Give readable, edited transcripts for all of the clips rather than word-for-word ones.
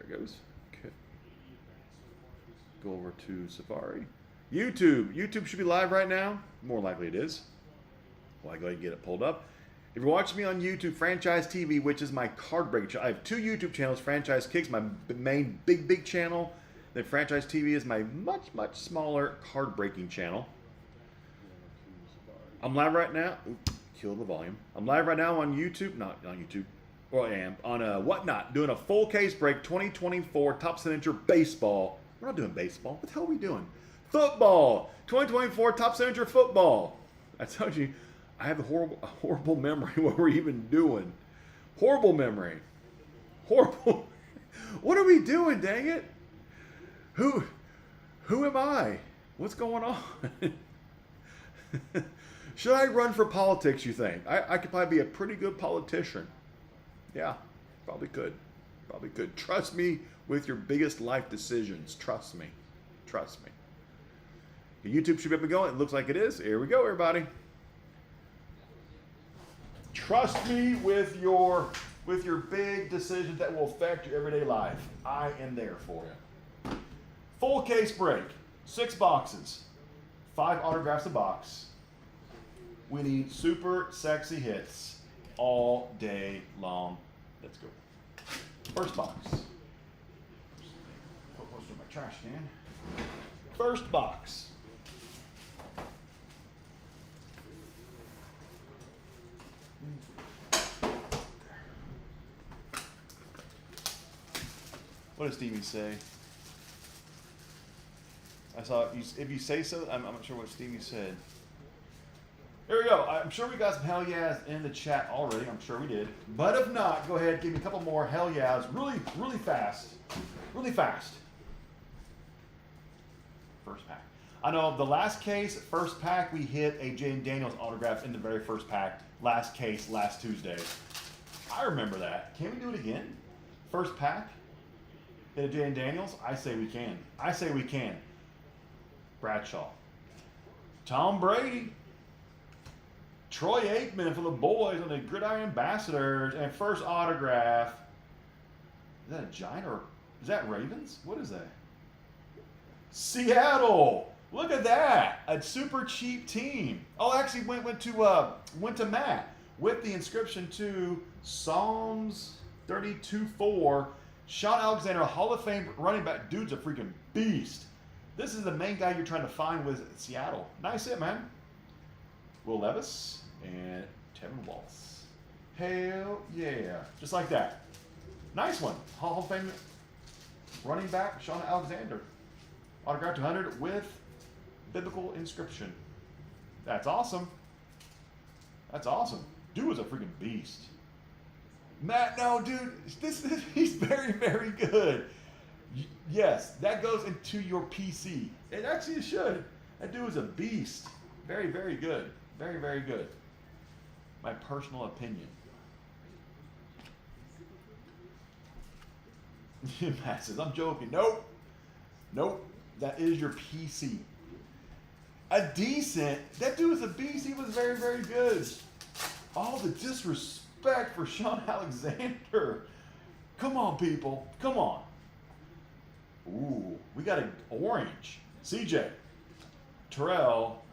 it goes. Okay. Go over to Safari. YouTube. YouTube should be live right now. More likely it is. Well, I go ahead and get it pulled up. If you're watching me on YouTube, Franchise TV, which is my card breaking channel, I have two YouTube channels. Franchise Kicks, my main big channel. Then Franchise TV is my much smaller card breaking channel. I'm live right now. Oops, kill the volume. I'm live right now on YouTube. Not on YouTube. Well, I am on Whatnot, doing a full case break 2024 top signature baseball. We're not doing baseball. What the hell are we doing? Football. 2024 top signature football. I told you, I have a horrible memory what we're even doing. Horrible memory. Horrible. What are we doing, dang it? Who am I? What's going on? Should I run for politics, you think? I could probably be a pretty good politician. Yeah, probably could. Probably could. Trust me with your biggest life decisions. Trust me. Trust me. The YouTube should be up and going. It looks like it is. Here we go, everybody. Trust me with your big decisions that will affect your everyday life. I am there for you. Full case break. 6 boxes. 5 autographs a box. We need super sexy hits all day long. Let's go. First box. Put most of my trash can. First box. What does Stevie say? I saw, if you say so, I'm not sure what Stevie said. There we go. I'm sure we got some hell yeahs in the chat already. I'm sure we did. But if not, go ahead, give me a couple more hell yeahs really fast. Really fast. First pack. I know the last case, first pack, we hit a Jane Daniels autograph in the very first pack. Last case, last Tuesday. I remember that. Can we do it again? First pack? Hit a Jane Daniels? I say we can. I say we can. Bradshaw. Tom Brady. Troy Aikman for the boys on the Gridiron Ambassadors. And first autograph. Is that a Giant or is that Ravens? What is that? Seattle. Look at that. A super cheap team. Oh, actually went to Matt with the inscription to Psalms 32:4. Sean Alexander, Hall of Fame running back. Dude's a freaking beast. This is the main guy you're trying to find with Seattle. Nice hit, man. Will Levis and Tevin Wallace. Hell yeah. Just like that. Nice one. Hall of Fame running back, Sean Alexander. Autograph 200 with biblical inscription. That's awesome. That's awesome. Dude was a freaking beast. Matt, no, dude. He's very good. Yes, that goes into your PC. It actually should. That dude was a beast. Very good. Very good. My personal opinion. Matt says, I'm joking. Nope. That is your PC. A decent. That dude was a beast. He was very good. All the disrespect for Sean Alexander. Come on, people. Come on. Ooh, we got an orange. CJ. Terrell.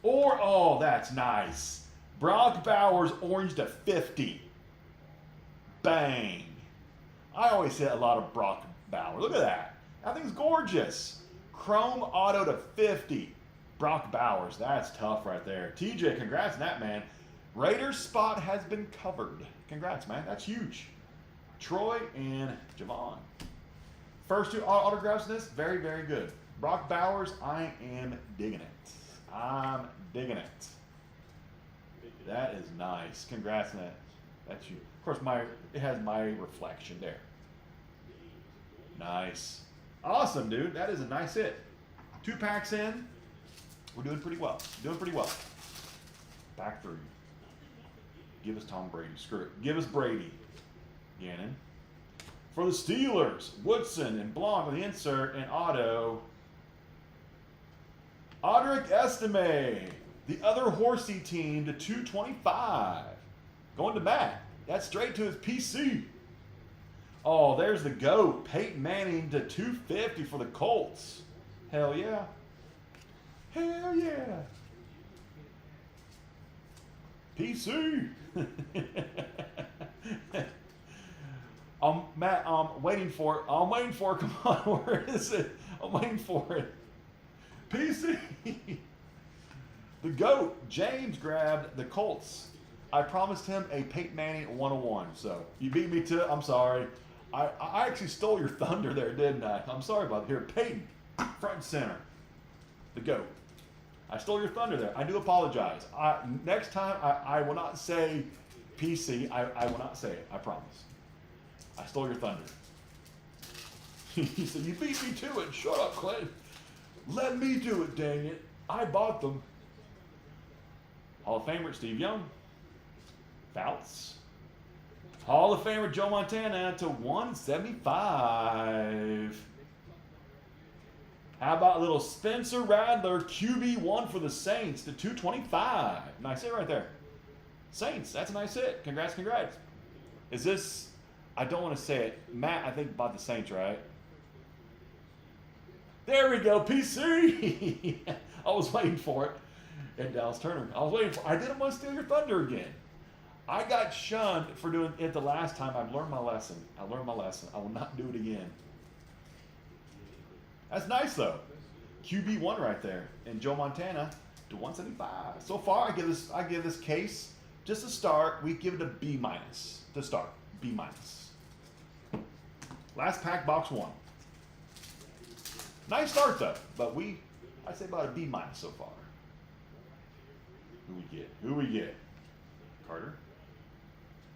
Oh, that's nice. Brock Bowers orange to 50. Bang. I always say a lot of Brock Bowers. Look at that. That thing's gorgeous. Chrome auto to 50. Brock Bowers. That's tough right there. TJ, congrats on that, man. Raiders spot has been covered. Congrats, man. That's huge. Troy and Javon. First 2 autographs in this, very good. Brock Bowers, I am digging it. I'm digging it. That is nice. Congrats on that. That's you. Of course, it has my reflection there. Nice. Awesome, dude. That is a nice hit. 2 packs in. We're doing pretty well. Back 3. Give us Tom Brady. Screw it. Give us Brady. Gannon. For the Steelers, Woodson and Blanc with the insert and auto. Audric Estime, the other horsey team to 225. Going to Matt. That's straight to his PC. Oh, there's the GOAT. Peyton Manning to 250 for the Colts. Hell yeah. Hell yeah. PC. Matt, I'm waiting for it. I'm waiting for it. Come on, where is it? I'm waiting for it. PC. The GOAT, James, grabbed the Colts. I promised him a Peyton Manning 101, so you beat me to it. I'm sorry. I actually stole your thunder there, didn't I? I'm sorry about it. Here, Peyton, front and center. The GOAT. I stole your thunder there. I do apologize. Next time, I will not say PC. I will not say it. I promise. I stole your thunder. He said, you beat me to it. Shut up, Clint. Let me do it, dang it. I bought them. Hall of Famer Steve Young. Fouts. Hall of Famer Joe Montana to 175. How about a little Spencer Rattler, QB1 for the Saints to 225. Nice hit right there. Saints, that's a nice hit. Congrats, congrats. Is this, I don't want to say it. Matt, I think, bought the Saints, right? There we go, PC. I was waiting for it. And Dallas Turner. I didn't want to steal your thunder again. I got shunned for doing it the last time. I've learned my lesson. I learned my lesson. I will not do it again. That's nice though. QB1 right there. And Joe Montana to 175. So far, I give this case just a start. We give it a B- to start. B-. Last pack, box 1. Nice start though, but I'd say about a B- so far. Who we get? Carter.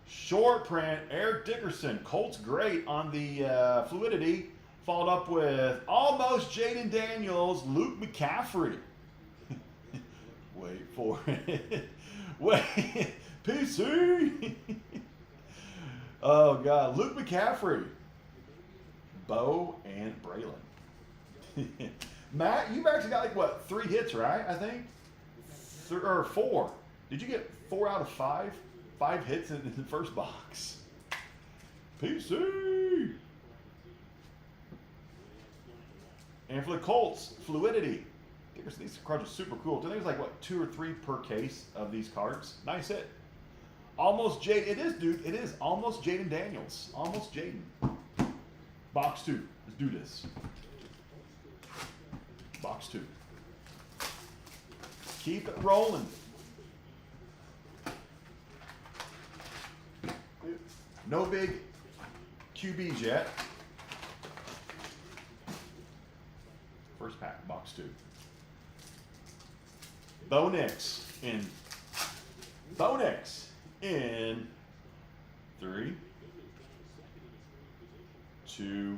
Short print, Eric Dickerson. Colts great on the fluidity. Followed up with almost Jaden Daniels, Luke McCaffrey. Wait for it. Wait. PC. Oh, God. Luke McCaffrey. Bo and Braylon. Matt, you've actually got like, what, 3 hits, right? I think? Or 4. Did you get 4 out of 5? 5 hits in the first box. PC. And for the Colts, fluidity. These cards are super cool. I think it's like, what, 2 or 3 per case of these cards. Nice hit. Almost Jaden. It is, dude. It is almost Jaden Daniels. Almost Jaden. Box 2. Let's do this. Box 2. Keep it rolling. No big QBs yet. First pack, box 2. Bo Nix in 3, 2.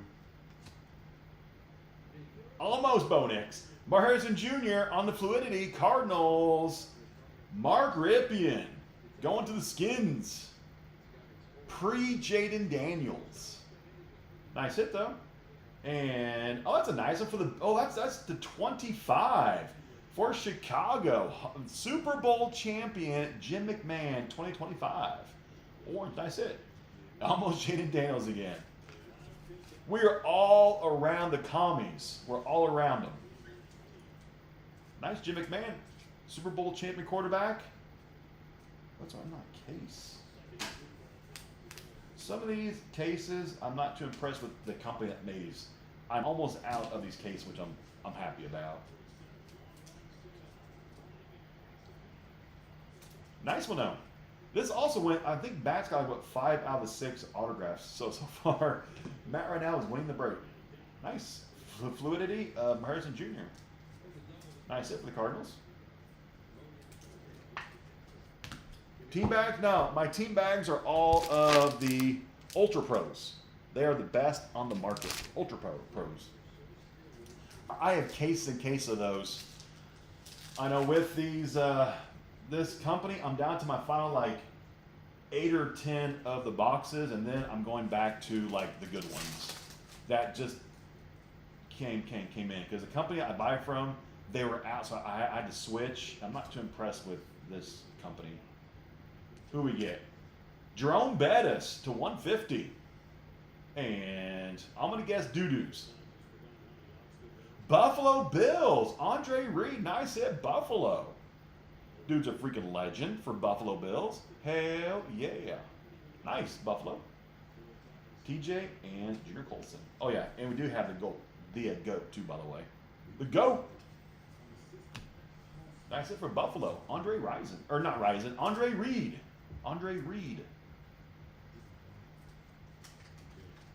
Almost Bo Nix. Mark Harrison Jr. on the fluidity. Cardinals. Mark Ripien going to the Skins. Pre-Jaden Daniels. Nice hit though. And that's a nice one for the. That's the 25 for Chicago. Super Bowl champion Jim McMahon 2025. Orange, nice hit. Almost Jaden Daniels again. We are all around the commies. We're all around them. Nice Jim McMahon, Super Bowl champion quarterback. What's on my case? Some of these cases, I'm not too impressed with the company that made these. I'm almost out of these cases, which I'm happy about. Nice one though. This also went, I think Matt's got what, 5 out of the 6 autographs so far. Matt right now is winning the break. Nice. Fluidity, Harrison Jr. Nice hit for the Cardinals. Team bags? No, my team bags are all of the Ultra Pros. They are the best on the market. Ultra Pros. I have case and case of those. I know with these, this company, I'm down to my final like 8 or 10 of the boxes, and then I'm going back to like the good ones that just came in because the company I buy from, they were out, so I had to switch. I'm not too impressed with this company. Who we get? Jerome Bettis to 150. And I'm going to guess doo-doos. Buffalo Bills. Andre Reed. Nice hit, Buffalo. Dude's a freaking legend for Buffalo Bills. Hell yeah. Nice, Buffalo. TJ and Junior Colson. Oh, yeah. And we do have the goat. The goat, too, by the way. The goat. That's it for Buffalo. Andre Rison. Or not Rison. Andre Reed. Andre Reed.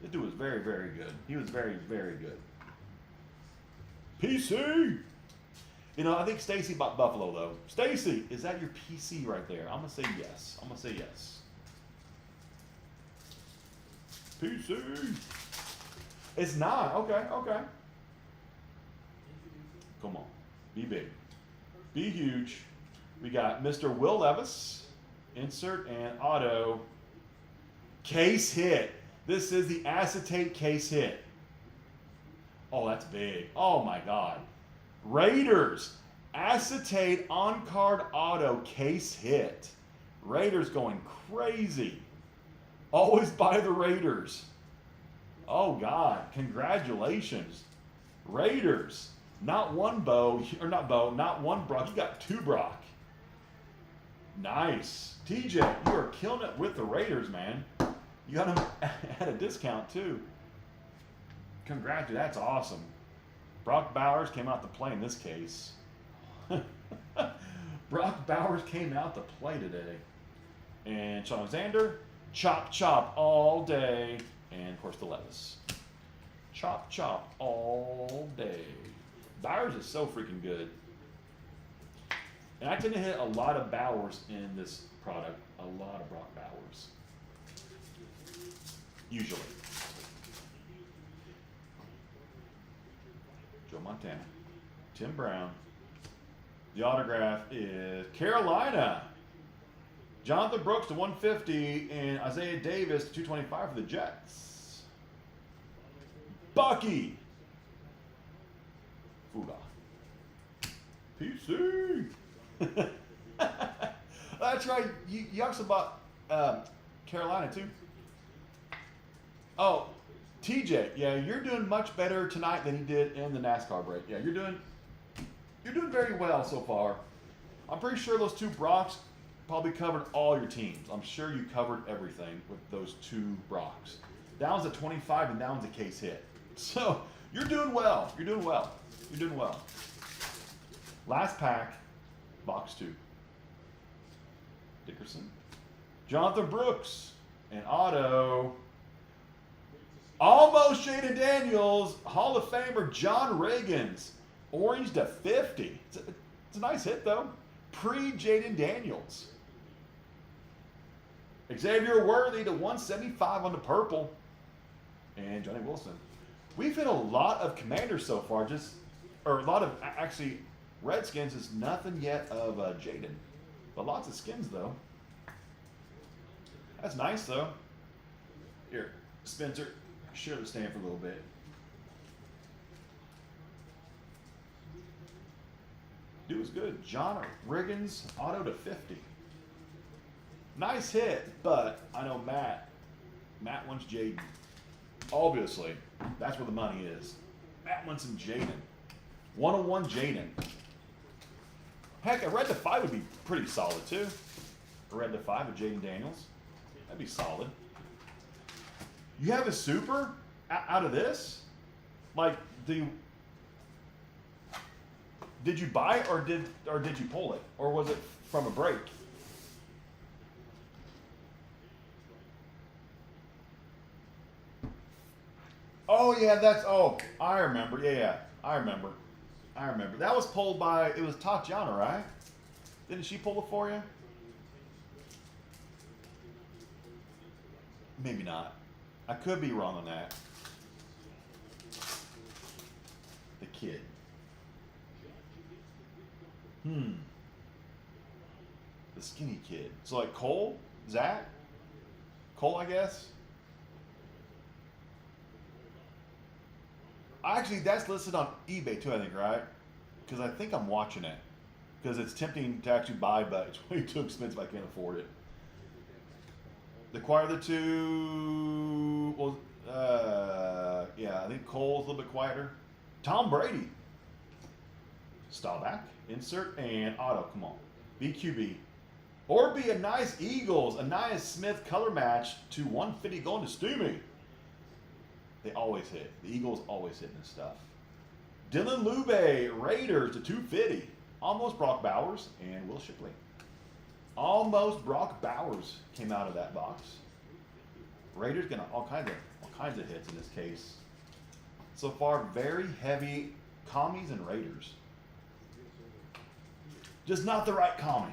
This dude was very, very good. He was very, very good. PC. You know, I think Stacy bought Buffalo, though. Stacy, is that your PC right there? I'm going to say yes. I'm going to say yes. PC. It's not. Okay, okay. Come on. Be big. Be huge. We got Mr. Will Levis. Insert and auto. Case hit. This is the acetate case hit. Oh, that's big. Oh, my God. Raiders. Acetate on-card auto case hit. Raiders going crazy. Always buy the Raiders. Oh, God. Congratulations. Raiders. Not one not one Brock. You got two Brock. Nice. TJ, you are killing it with the Raiders, man. You got them at a discount, too. Congrats, that's awesome. Brock Bowers came out to play in this case. Brock Bowers came out to play today. And Sean Alexander, chop, chop all day. And, of course, the Levis. Chop, chop all day. Bowers is so freaking good. And I tend to hit a lot of Bowers in this product. A lot of Brock Bowers. Usually. Joe Montana. Tim Brown. The autograph is Carolina. Jonathan Brooks to 150 and Isaiah Davis to 225 for the Jets. Bucky. Fuda. PC. That's right. You also bought Carolina too. Oh, TJ. Yeah, you're doing much better tonight than you did in the NASCAR break. Yeah, you're doing very well so far. I'm pretty sure those two Brocks probably covered all your teams. I'm sure you covered everything with those two Brocks. That one's a 25 and that one's a case hit. So you're doing well. You're doing well. You're doing well. Last pack, box 2. Dickerson. Jonathan Brooks. And auto. Almost Jaden Daniels. Hall of Famer John Riggins. Orange to 50. It's a nice hit, though. Pre-Jaden Daniels. Xavier Worthy to 175 on the purple. And Johnny Wilson. We've hit a lot of Commanders so far. Or a lot of, actually, Redskins is nothing yet of Jaden. But lots of skins, though. That's nice, though. Here, Spencer, share the stand for a little bit. Dude was good. John Riggins, auto to 50. Nice hit, but I know Matt wants Jaden. Obviously, that's where the money is. Matt wants some Jaden. 101 Jaden. Heck, a red to 5 would be pretty solid, too. A red to 5 with Jaden Daniels. That'd be solid. You have a super out of this? Like, did you buy it or did you pull it? Or was it from a break? Oh yeah, I remember. Yeah, I remember. That was pulled by, it was Tatiana, right? Didn't she pull it for you? Maybe not. I could be wrong on that. The kid. The skinny kid. So like Cole? Zach? Cole, I guess? Actually, that's listed on eBay too, I think, right? Because I think I'm watching it. Because it's tempting to actually buy, but it's way too expensive. I can't afford it. The Choir of the Two. Well, think Cole's a little bit quieter. Tom Brady. Staubach, insert, and auto. Come on. BQB. Or be a nice Eagles, a nice Smith color match to 150 going to Steamy. They always hit. The Eagles always hitting this stuff. Dylan Lube, Raiders to 250. Almost Brock Bowers and Will Shipley. Almost Brock Bowers came out of that box. Raiders getting all kinds of hits in this case. So far, very heavy commies and Raiders. Just not the right commie,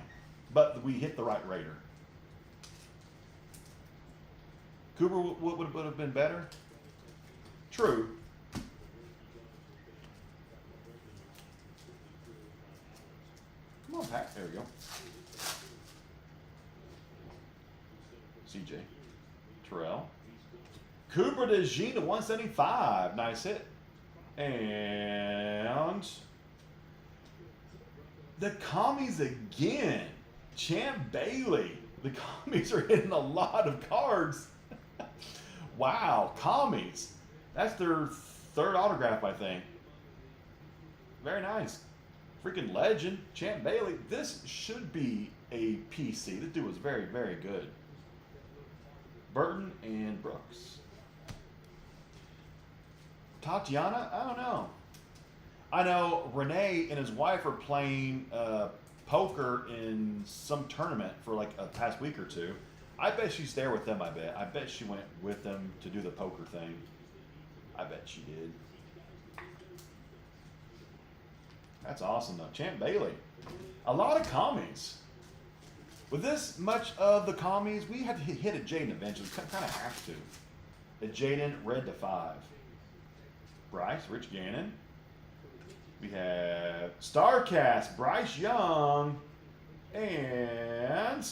but we hit the right Raider. Cooper would have been better. True. Come on, Pat. There we go. CJ. Terrell. Cooper to Jean to 175. Nice hit. And the commies again. Champ Bailey. The commies are hitting a lot of cards. Wow, commies. That's their third autograph, I think. Very nice. Freaking legend, Champ Bailey. This should be a PC. This dude was very, very good. Burton and Brooks. Tatiana? I don't know. I know Renee and his wife are playing poker in some tournament for like a past week or two. I bet she's there with them, I bet. I bet she went with them to do the poker thing. I bet she did. That's awesome, though. Champ Bailey. A lot of commies. With this much of the commies, we had to hit a Jaden eventually. Kind of have to. A Jaden, red to 5. Bryce, Rich Gannon. We have Starcast, Bryce Young. And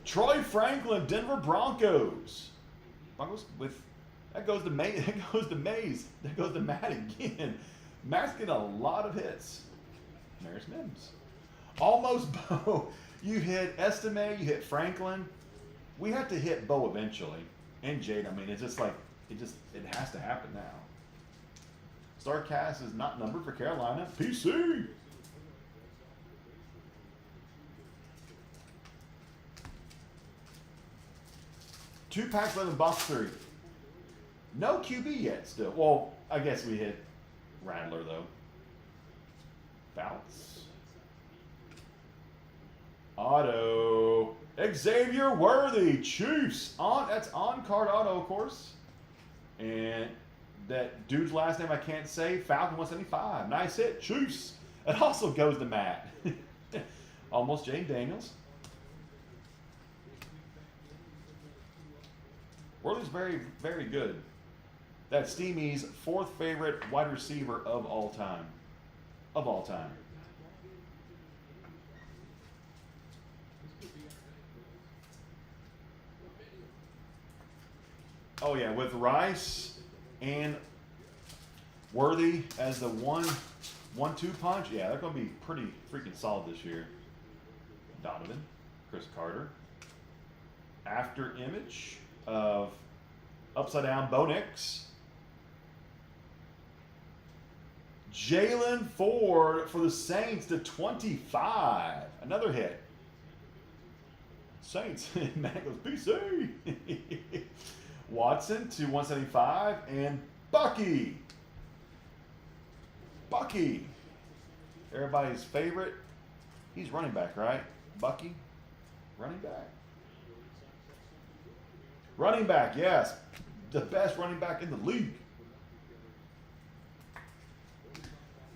Troy Franklin, Denver Broncos. Broncos with, that goes to Mays. That goes to Mays. That goes to Matt again. Matt's getting a lot of hits. There's Mims. Almost Bo. You hit Estime, you hit Franklin. We have to hit Bo eventually. And Jade. I mean, it's just like, it has to happen now. Starcast is not numbered for Carolina. PC. Two packs left in box 3. No QB yet still. Well, I guess we hit Rattler though. Bounce. Auto. Xavier Worthy. Chiefs. That's on card auto, of course. And that dude's last name I can't say. Falcon 175. Nice hit. Chiefs. It also goes to Matt. Almost Jane Daniels. Worthy's very, very good. That's Steamy's 4th favorite wide receiver of all time. Of all time. Oh yeah, with Rice and Worthy as the 1-2 punch, yeah, they're going to be pretty freaking solid this year. Donovan, Chris Carter. After image of Upside Down Bo Nix. Jalen Ford for the Saints to 25. Another hit. Saints. Matt goes, PC. Watson to 175. And Bucky. Bucky. Everybody's favorite. He's running back, right? Bucky. Running back. Running back, yes. The best running back in the league.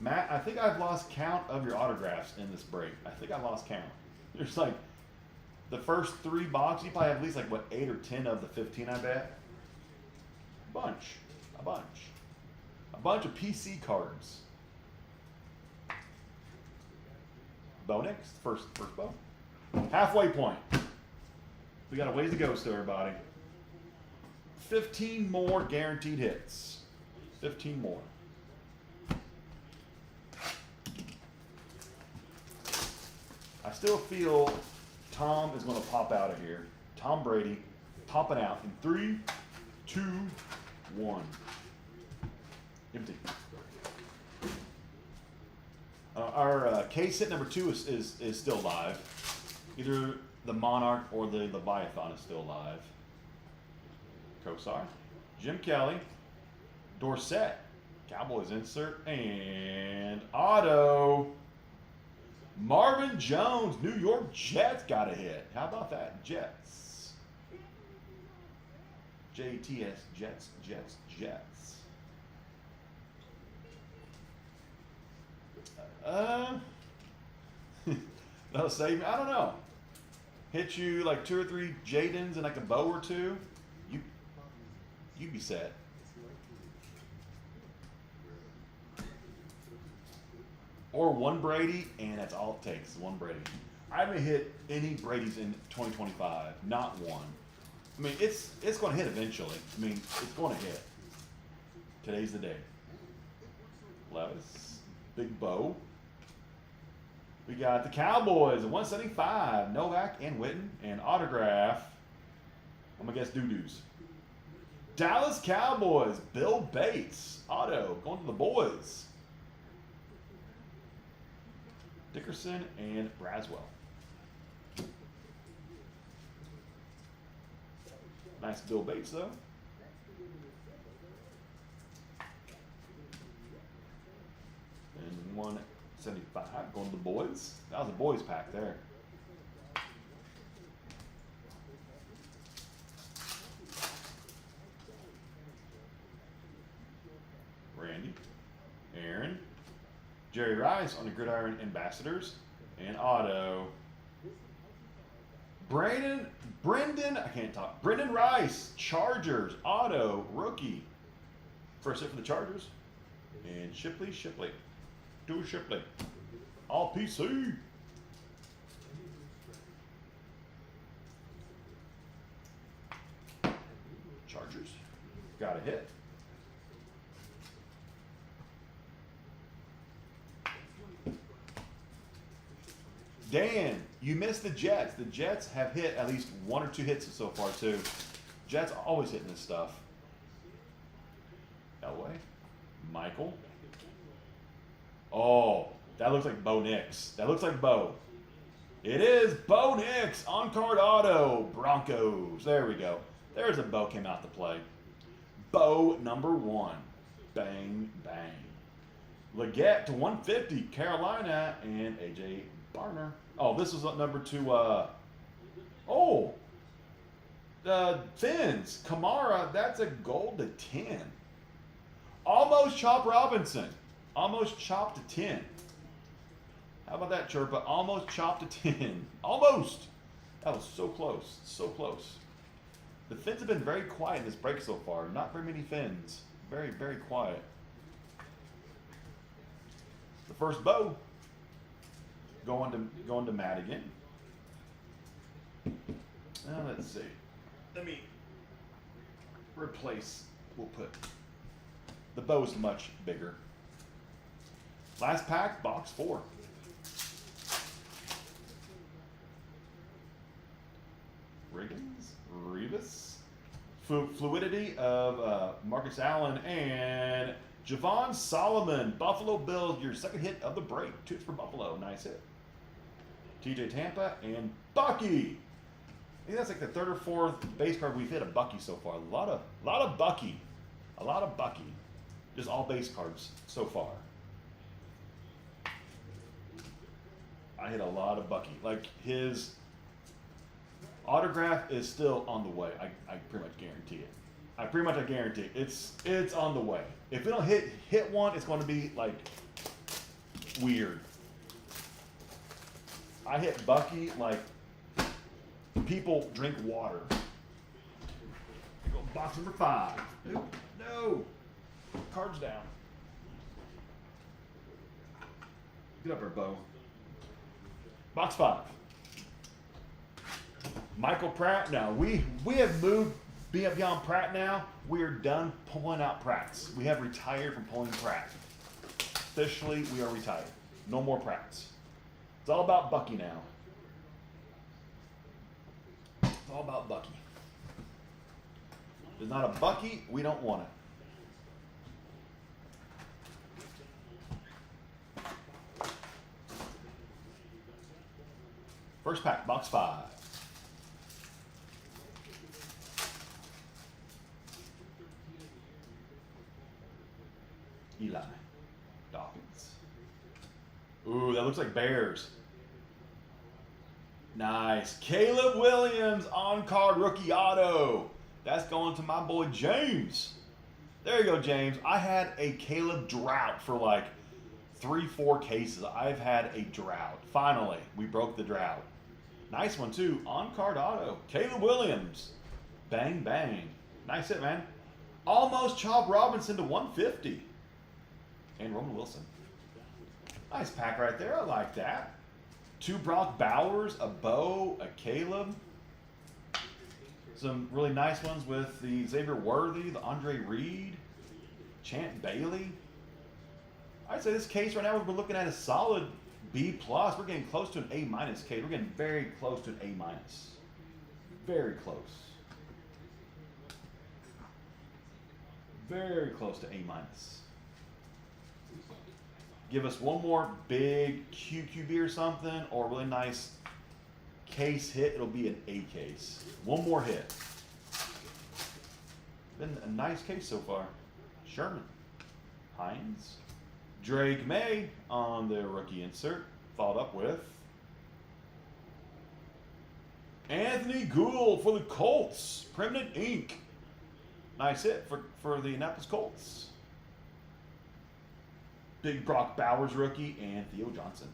Matt, I think I've lost count of your autographs in this break. I think I lost count. There's like the first 3 boxes. You probably have at least like, what, 8 or 10 of the 15, I bet. A bunch. A bunch. A bunch of PC cards. Bo next. First Bo. Halfway point. We got a ways to go still, everybody. 15 more guaranteed hits. 15 more. I still feel Tom is going to pop out of here. Tom Brady popping out in 3, 2, 1. Empty. Our case hit number 2 is still live. Either the Monarch or the Leviathan is still live. Kosar, Jim Kelly, Dorsett, Cowboys insert, and auto. Marvin Jones, New York Jets got a hit. How about that? Jets. JTS, Jets, Jets, Jets. That'll save me. I don't know. Hit you like 2 or 3 Jadens and like a bow or 2. You'd be set. Or 1 Brady, and that's all it takes, 1 Brady. I haven't hit any Brady's in 2025, not one. I mean, it's going to hit eventually. I mean, it's going to hit. Today's the day. Levis, Big Bo. We got the Cowboys at 175, Novak and Witten, and autograph. I'm going to guess doo-doos. Dallas Cowboys, Bill Bates, auto, going to the boys. Dickerson and Braswell. Nice Bill Bates, though. And 175 going to the boys. That was a boys pack there. Randy, Aaron, Jerry Rice on the Gridiron Ambassadors, and auto. Brendan, I can't talk. Brendan Rice, Chargers, auto, rookie. First hit for the Chargers. And Shipley, do Shipley. All PC. Chargers, got a hit. Dan, you missed the Jets. The Jets have hit at least 1 or 2 hits so far, too. Jets always hitting this stuff. Elway. Michael. Oh, that looks like Bo Nix. That looks like Bo. It is Bo Nix. On-card auto. Broncos. There we go. There's a Bo came out to play. Bo number 1. Bang, bang. Leggett to 150. Carolina and AJ Barner. Oh, this was number 2. Fins. Kamara, that's a gold to 10. Almost Chop Robinson. Almost chopped to 10. How about that, Chirpa? Almost chopped to 10. Almost. That was so close. So close. The Fins have been very quiet in this break so far. Not very many Fins. Very, very quiet. The first bow. Going to Matt again. Now let's see. Let me replace. We'll put the bow's much bigger. Last pack, box 4. Riggins, Revis, fluidity of Marcus Allen and Javon Solomon. Buffalo Bills, your second hit of the break. 2 for Buffalo, nice hit. TJ Tampa and Bucky. I think that's like the 3rd or 4th base card we've hit a Bucky so far. A lot of Bucky. A lot of Bucky. Just all base cards so far. I hit a lot of Bucky. Like his autograph is still on the way. I pretty much guarantee it. I guarantee it. It's on the way. If we don't hit one, it's going to be like weird. I hit Bucky like people drink water. Go box number 5. Nope. No. Cards down. Get up there, Bo. Box 5. Michael Pratt. Now we have moved beyond Pratt now. We are done pulling out Pratts. We have retired from pulling Pratt. Officially, we are retired. No more Pratts. It's all about Bucky now. It's all about Bucky. If there's not a Bucky, we don't want it. First pack, box 5. Eli Dawkins. Ooh, that looks like Bears. Nice. Caleb Williams on-card rookie auto. That's going to my boy James. There you go, James. I had a Caleb drought for like 3-4 cases. I've had a drought. Finally, we broke the drought. Nice one, too. On-card auto. Caleb Williams. Bang, bang. Nice hit, man. Almost Chop Robinson to 150. And Roman Wilson. Nice pack right there. I like that. 2 Brock Bowers, a Bo, a Caleb. Some really nice ones with the Xavier Worthy, the Andre Reed, Chant Bailey. I'd say this case right now we're looking at a solid B+. We're getting close to an A- case. We're getting very close to an A-. Very close. Very close to A-. Give us one more big QQB or something, or a really nice case hit. It'll be an A case. One more hit. Been a nice case so far. Sherman, Hines, Drake May on the rookie insert. Followed up with Anthony Gould for the Colts. Permanent ink. Nice hit for the Indianapolis Colts. Big Brock Bowers rookie and Theo Johnson.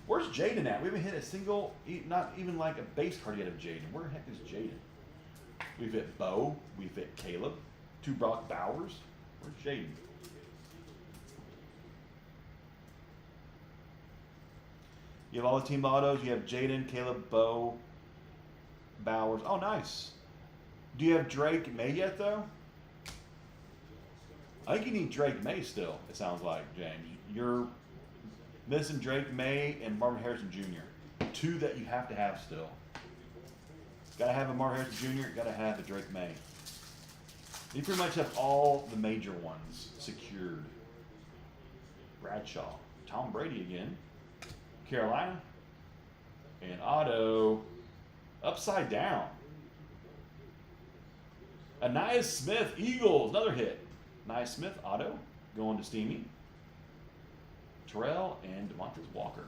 Where's Jaden at? We haven't hit a single, not even like a base card yet of Jaden. Where the heck is Jaden? We've hit Bo. We've hit Caleb. 2 Brock Bowers. Where's Jaden? You have all the team autos. You have Jaden, Caleb, Bo, Bowers. Oh, nice. Do you have Drake May yet, though? I think you need Drake May still, it sounds like, James. You're missing Drake May and Marvin Harrison Jr. 2 that you have to have still. Got to have a Marvin Harrison Jr., got to have a Drake May. You pretty much have all the major ones secured. Bradshaw. Tom Brady again. Carolina. And auto. Upside down. Anais Smith, Eagles. Another hit. Anais Smith, auto. Going to Steamy. Terrell and Demontrez Walker.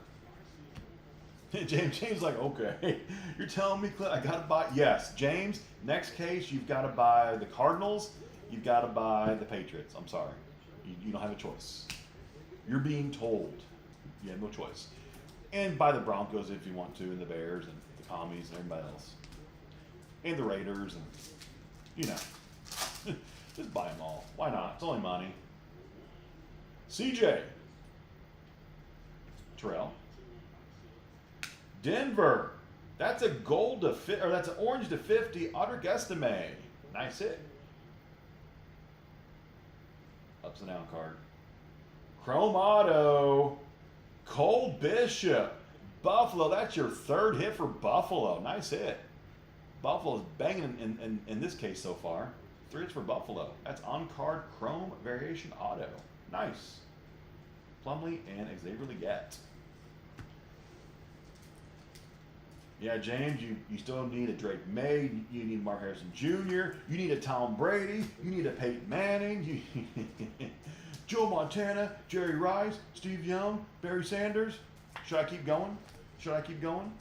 James like, okay, you're telling me, Clint, I got to buy. Yes, James, next case, you've got to buy the Cardinals. You've got to buy the Patriots. I'm sorry. You don't have a choice. You're being told. You have no choice. And buy the Broncos if you want to, and the Bears, and the Commies, and everybody else. And the Raiders, and, you know. Just buy them all. Why not? It's only money. CJ. Terrell. Denver. That's a gold to fit, or that's an orange to 50. Audric Estime. Nice hit. Upside down card. Chrome auto. Cole Bishop. Buffalo. That's your 3rd hit for Buffalo. Nice hit. Buffalo's banging in this case so far. 3 hits for Buffalo. That's on-card Chrome variation auto. Nice. Plumlee and Xavier Legette. Yeah, James, you still need a Drake May. You need Mark Harrison Jr. You need a Tom Brady. You need a Peyton Manning. Joe Montana, Jerry Rice, Steve Young, Barry Sanders. Should I keep going? Should I keep going?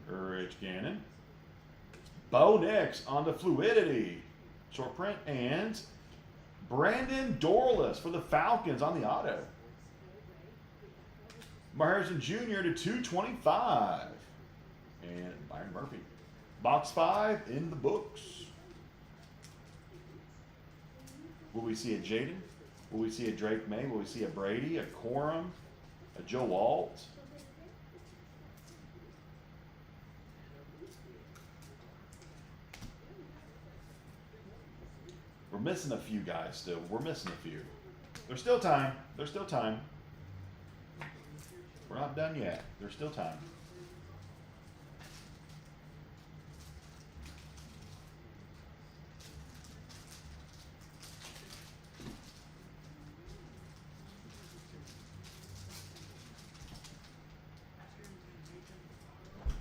Rich Gannon. Bo Nix on the Fluidity. Short print. And Brandon Dorless for the Falcons on the auto. Harrison Jr. to 225. And Byron Murphy. Box 5 in the books. Will we see a Jaden? Will we see a Drake May? Will we see a Brady, a Corum, a Joe Walt? We're missing a few guys still. We're missing a few. There's still time. There's still time. We're not done yet. There's still time.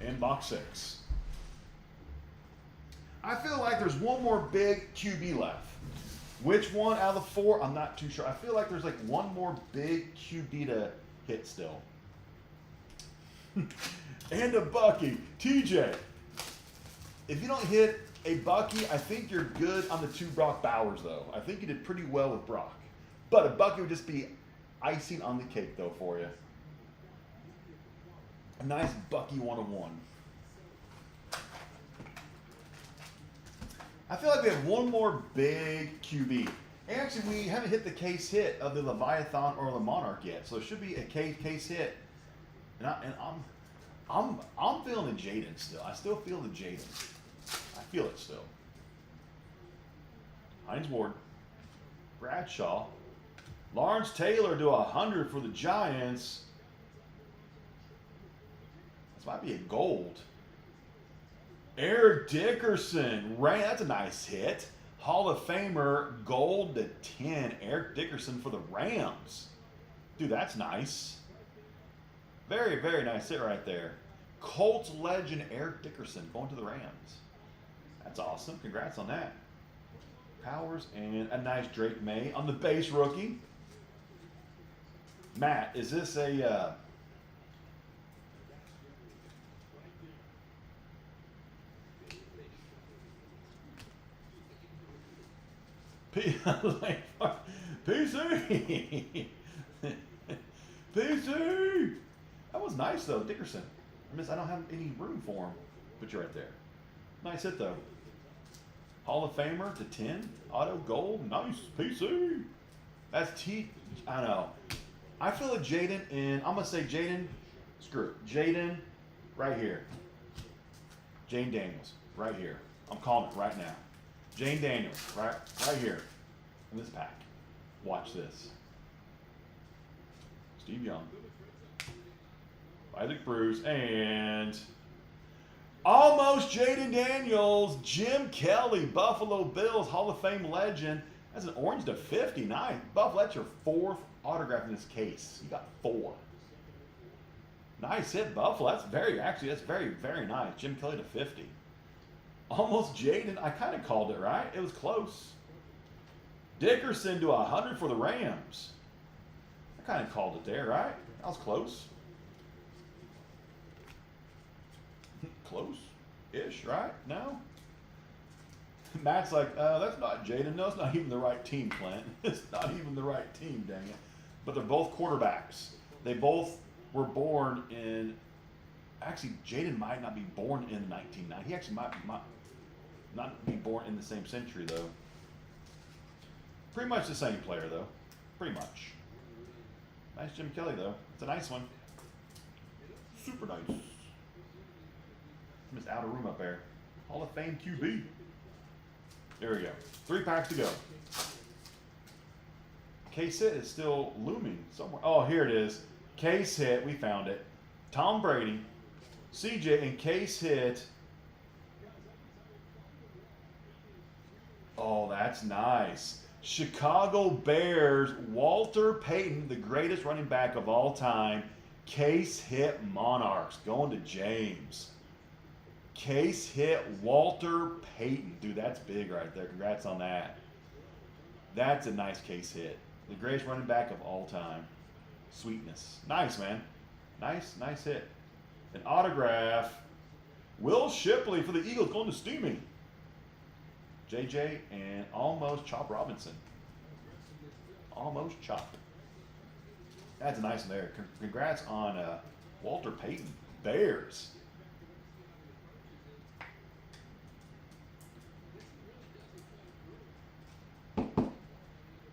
in box 6. I feel like there's one more big QB left. Which one out of the 4? I'm not too sure. I feel like there's like one more big QB to hit still. And a Bucky. TJ, if you don't hit a Bucky, I think you're good on the 2 Brock Bowers, though. I think you did pretty well with Brock. But a Bucky would just be icing on the cake, though, for you. A nice Bucky 101. I feel like we have one more big QB. And actually, we haven't hit the case hit of the Leviathan or the Monarch yet, so it should be a case hit. And I'm feeling the Jaden still. I still feel the Jaden. I feel it still. Hines Ward, Bradshaw, Lawrence Taylor to 100 for the Giants. This might be a gold. Eric Dickerson, that's a nice hit. Hall of Famer, gold to 10. Eric Dickerson for the Rams. Dude, that's nice. Very, very nice hit right there. Colts legend Eric Dickerson going to the Rams. That's awesome. Congrats on that. Powers and a nice Drake May on the base rookie. Matt, is this a... PC! PC! That was nice, though, Dickerson. I don't have any room for him. But you're right there. Nice hit, though. Hall of Famer to 10. Auto gold. Nice. PC. That's T. I know. I feel like Jaden, and I'm going to say Jaden. Screw it. Jaden, right here. Jane Daniels, right here. I'm calling it right now. Jane Daniels, right here in this pack. Watch this. Steve Young, Isaac Bruce, and almost Jaden Daniels, Jim Kelly, Buffalo Bills, Hall of Fame legend. That's an orange to 59. Buffalo, that's your 4th autograph in this case. You got 4. Nice hit, Buffalo. That's very, very nice. Jim Kelly to 50. Almost Jaden. I kind of called it, right? It was close. Dickerson to 100 for the Rams. I kind of called it there, right? That was close. Close-ish, right? No? Matt's like, that's not Jaden. No, it's not even the right team, Clint. It's not even the right team, dang it. But they're both quarterbacks. They both were born in... Actually, Jaden might not be born in 1990. He actually might not be born in the same century, though. Pretty much the same player, though. Pretty much. Nice Jim Kelly, though. It's a nice one. Super nice. Missed out of room up there. Hall of Fame QB. There we go. 3 packs to go. Case hit is still looming somewhere. Oh, here it is. Case hit. We found it. Tom Brady, CJ, and case hit. Oh, that's nice. Chicago Bears, Walter Payton, the greatest running back of all time. Case hit Monarchs, going to James. Case hit Walter Payton. Dude, that's big right there. Congrats on that. That's a nice case hit. The greatest running back of all time. Sweetness. Nice, man. Nice hit. An autograph. Will Shipley for the Eagles going to Steamy. JJ and almost Chop Robinson. Almost Chop. That's a nice one there. Congrats on Walter Payton. Bears.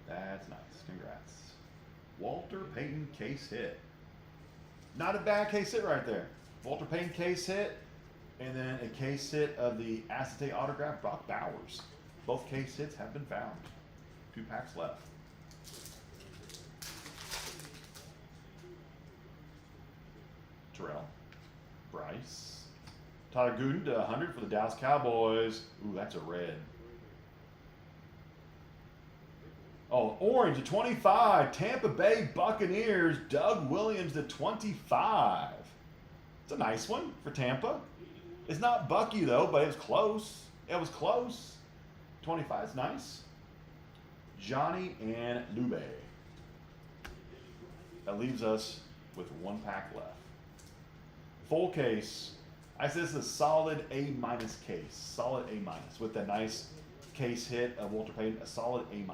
That's nice. Congrats. Walter Payton case hit. Not a bad case hit right there. Walter Payton case hit. And then a case hit of the acetate autograph, Brock Bowers. Both case hits have been found. 2 packs left. Terrell. Bryce. Tyler Gooden to 100 for the Dallas Cowboys. Ooh, that's a red. Oh, orange to 25. Tampa Bay Buccaneers. Doug Williams to 25. It's a nice one for Tampa. It's not Bucky, though, but it was close. It was close. 25 is nice. Johnny and Lube. That leaves us with one pack left. Full case. I said this is a solid A- case. Solid A- with a nice case hit of Walter Payton. A solid A-.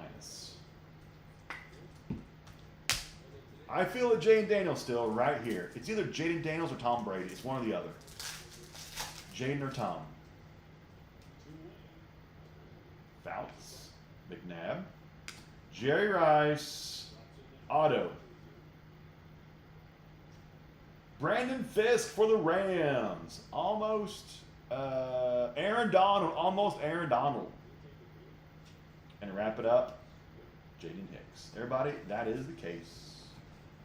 I feel it Jaden Daniels still right here. It's either Jaden Daniels or Tom Brady. It's one or the other. Jaden or Tom. Fouts. McNabb. Jerry Rice. Otto. Brandon Fisk for the Rams. Almost Aaron Donald. Almost Aaron Donald. And to wrap it up, Jaden Hicks. Everybody, that is the case.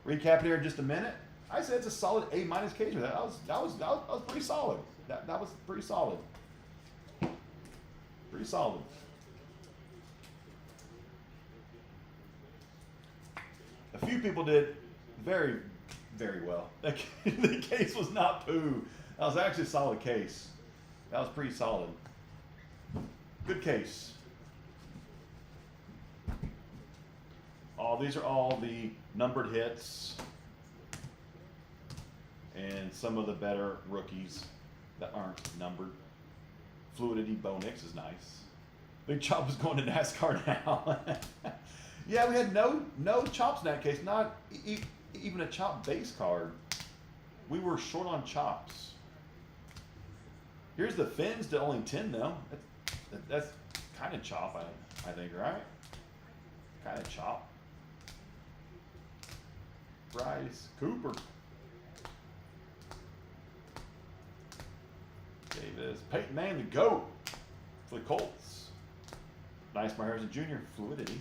Recap here in just a minute. I said it's a solid A- case. That was pretty solid. That was pretty solid. Pretty solid. A few people did very, very well. The case was not poo. That was actually a solid case. That was pretty solid. Good case. These are all the numbered hits and some of the better rookies that aren't numbered. Fluidity Bo Nix is nice. Big Chop is going to NASCAR now. Yeah, we had no chops in that case. Not even a chop base card. We were short on chops. Here's the fins to only 10 though. That's kind of chop, I think, right? Kind of chop. Bryce Cooper. Davis. Peyton Manning, the GOAT for the Colts. Nice, Mar Harrison Jr., fluidity.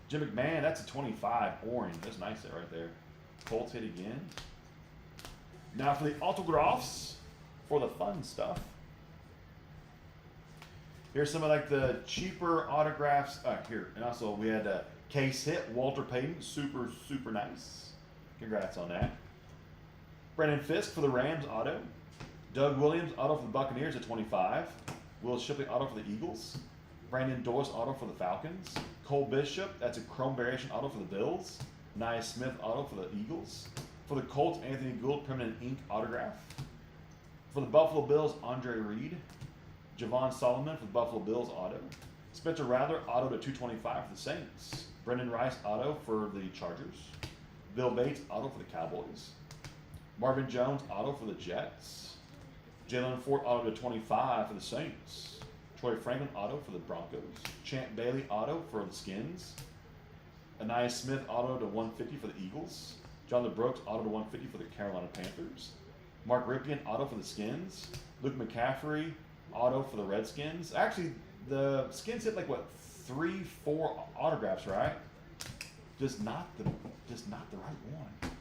Jim McMahon, that's a 25 orange. That's nice right there. Colts hit again. Now for the autographs, for the fun stuff. Here's some of like the cheaper autographs. Here, and also we had a case hit, Walter Payton, super, super nice. Congrats on that. Brandon Fisk for the Rams auto. Doug Williams auto for the Buccaneers at 25. Will Shipley auto for the Eagles. Brandon Doris auto for the Falcons. Cole Bishop, that's a chrome variation auto for the Bills. Nia Smith auto for the Eagles. For the Colts, Anthony Gould permanent ink autograph. For the Buffalo Bills, Andre Reed. Javon Solomon for the Buffalo Bills auto. Spencer Rattler auto to 225 for the Saints. Brendan Rice auto for the Chargers. Bill Bates auto for the Cowboys. Marvin Jones auto for the Jets. Jalen Ford auto to 25 for the Saints. Troy Franklin auto for the Broncos. Champ Bailey auto for the Skins. Anaya Smith auto to 150 for the Eagles. Jonathan Brooks auto to 150 for the Carolina Panthers. Mark Ripken auto for the Skins. Luke McCaffrey auto for the Redskins. Actually, the Skins hit like what 3-4 autographs, right? Just not the right one.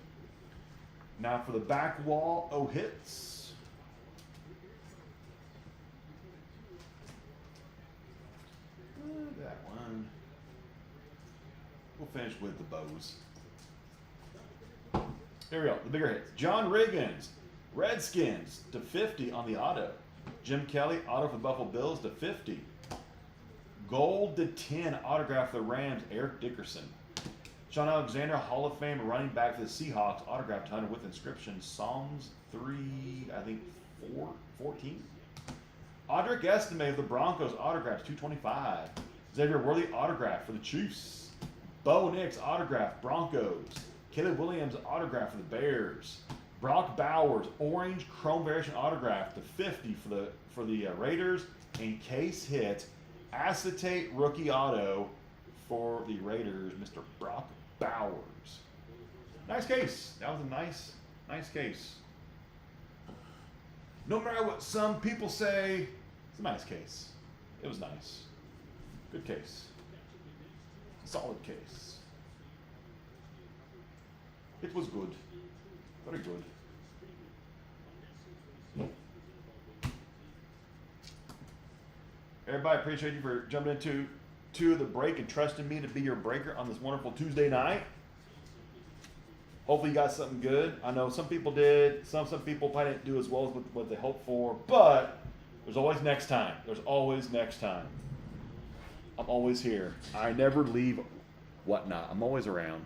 Now for the back wall, hits. That one. We'll finish with the bows. Here we go, the bigger hits. John Riggins, Redskins to 50 on the auto. Jim Kelly, auto for the Buffalo Bills to 50. Gold to 10, autograph for the Rams, Eric Dickerson. Sean Alexander, Hall of Fame running back for the Seahawks, autographed 100 with inscription Psalms 3, I think 14. Audric Estime of the Broncos, autographs 225. Xavier Worthy, autograph for the Chiefs. Bo Nix, autograph, Broncos. Caleb Williams, autograph for the Bears. Brock Bowers, orange chrome variation autograph to 50 for the Raiders. And case hit, acetate rookie auto for the Raiders, Mr. Brock Bowers. Nice case. That was a nice case. No matter what some people say, it's a nice case. It was nice. Good case. Solid case. It was good. Very good. Everybody, appreciate you for jumping into the break and trusting me to be your breaker on this wonderful Tuesday night. Hopefully you got something good. I know some people did. Some people probably didn't do as well as what they hoped for. But there's always next time. There's always next time. I'm always here. I never leave whatnot. I'm always around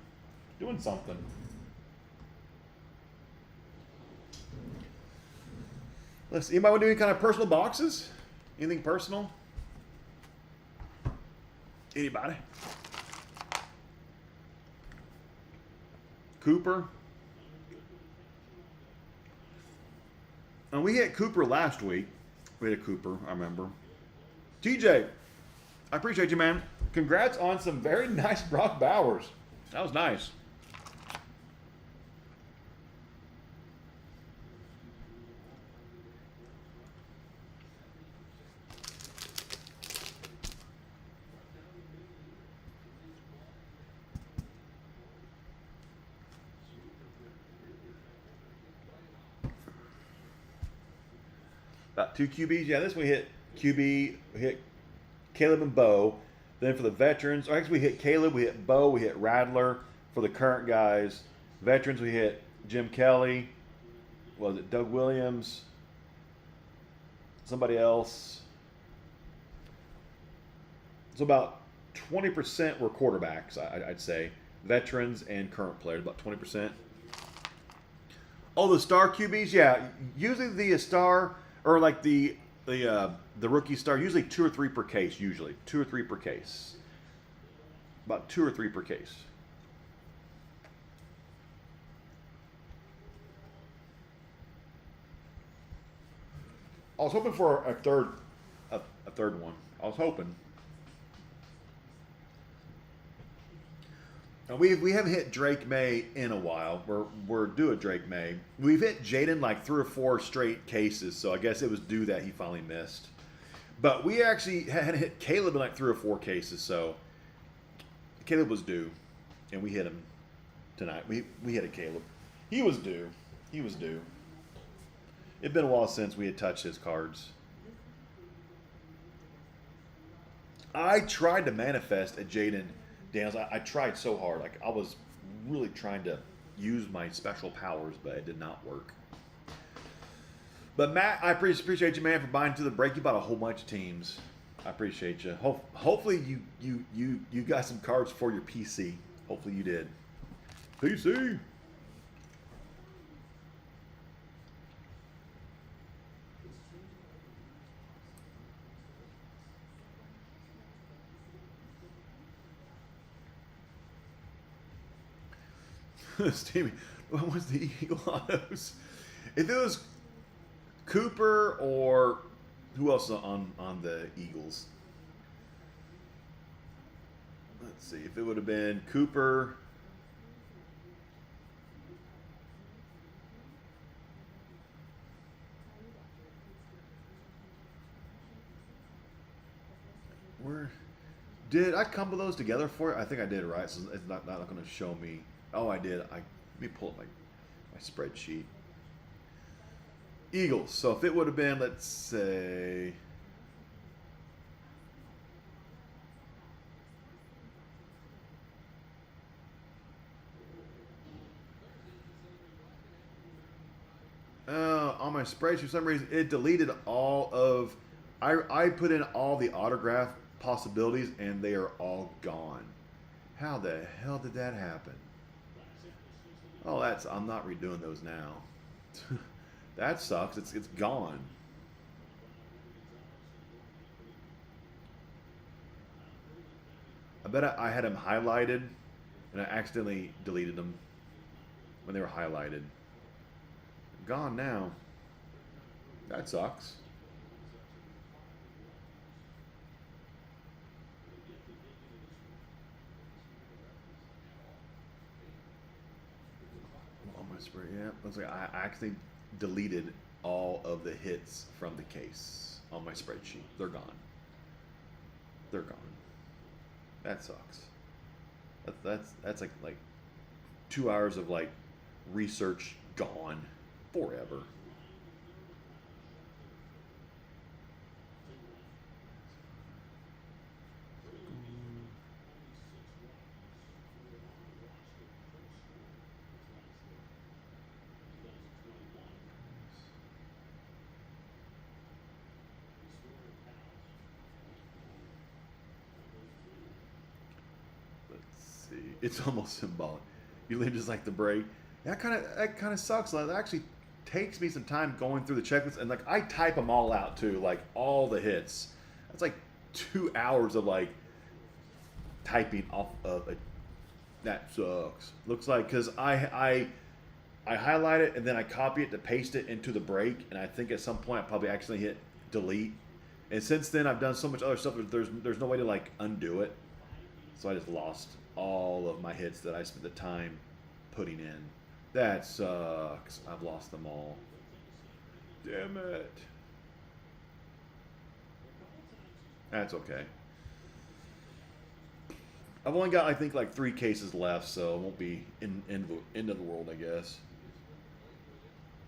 doing something. Let's see. Anybody want to do any kind of personal boxes? Anything personal? Anybody? Cooper. And we hit Cooper last week. We hit a Cooper, I remember. TJ, I appreciate you, man. Congrats on some very nice Brock Bowers. That was nice. About 2 QBs. Yeah, this we hit QB, we hit Caleb and Bo. Then for the veterans, or actually we hit Caleb, we hit Bo, we hit Radler. For the current guys, veterans, we hit Jim Kelly. Was it Doug Williams? Somebody else. So about 20% were quarterbacks, I'd say. Veterans and current players, about 20%. Oh, the star QBs, yeah. Usually the star, or like the rookie star, usually 2 or 3 per case, usually. 2 or 3 per case. About 2 or 3 per case. I was hoping for a third one. I was hoping. And we haven't hit Drake May in a while. We're due at Drake May. We've hit Jaden like 3 or 4 straight cases, so I guess it was due that he finally missed. But we actually had hit Caleb in like 3 or 4 cases, so Caleb was due, and we hit him tonight. We hit a Caleb. He was due. He was due. It'd been a while since we had touched his cards. I tried to manifest a Jaden Daniels. I tried so hard. Like I was really trying to use my special powers, but it did not work. But Matt, I appreciate you, man, for buying to the break. You bought a whole bunch of teams. I appreciate you. Hopefully you got some cards for your PC. Hopefully you did. PC. Stevie, what was the Eagle Autos? If it was Cooper or who else is on the Eagles? Let's see. If it would have been Cooper. Where did I combo those together for it? I think I did, right? So it's not going to show me. Oh, I did. Let me pull up my spreadsheet. Eagles. So if it would have been, let's say, on my spreadsheet, for some reason, it deleted all of. I put in all the autograph possibilities, and they are all gone. How the hell did that happen? Oh, I'm not redoing those now. That sucks. It's gone. I bet I had them highlighted, and I accidentally deleted them when they were highlighted. Gone now. That sucks. Yeah, looks like I actually deleted all of the hits from the case on my spreadsheet. They're gone. They're gone. That sucks. That's like 2 hours of like research gone forever. It's almost symbolic. You leave just like the break. That kind of sucks. Like, it actually takes me some time going through the checklists, and like I type them all out too, like all the hits. That's like 2 hours of like typing off of a. That sucks. Looks like because I highlight it and then I copy it to paste it into the break, and I think at some point I probably accidentally hit delete. And since then I've done so much other stuff. There's no way to like undo it. So I just lost all of my hits that I spent the time putting in. That sucks. I've lost them all. Damn it. That's okay. I've only got, I think, like 3 cases left, so it won't be end of the world, I guess.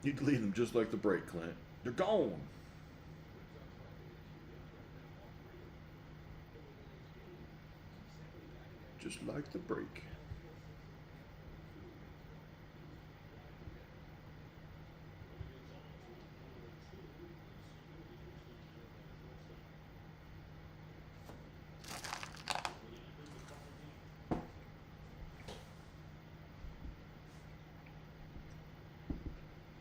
You delete them just like the break, Clint. They're gone. Just like the break.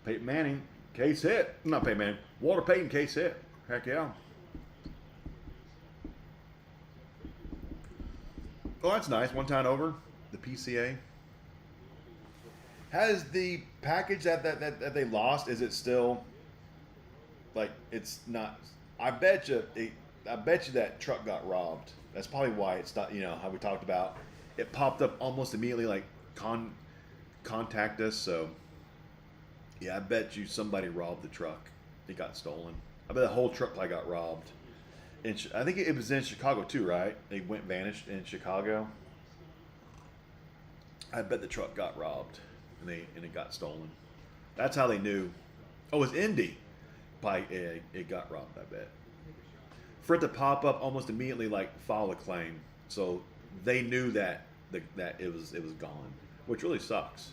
Peyton Manning, case hit. Not Peyton Manning. Walter Payton, case hit. Heck yeah. Oh, that's nice. One time over. The PCA. Has the package that they lost, is it still, like, it's not, I bet you that truck got robbed. That's probably why it's not, how we talked about. It popped up almost immediately, like, contact us, so. Yeah, I bet you somebody robbed the truck. It got stolen. I bet the whole truck probably got robbed. I think it was in Chicago too, right? They vanished in Chicago. I bet the truck got robbed and it got stolen. That's how they knew. Oh, it was Indy. It got robbed, I bet. For it to pop up almost immediately, like file a claim, so they knew that it was gone, which really sucks.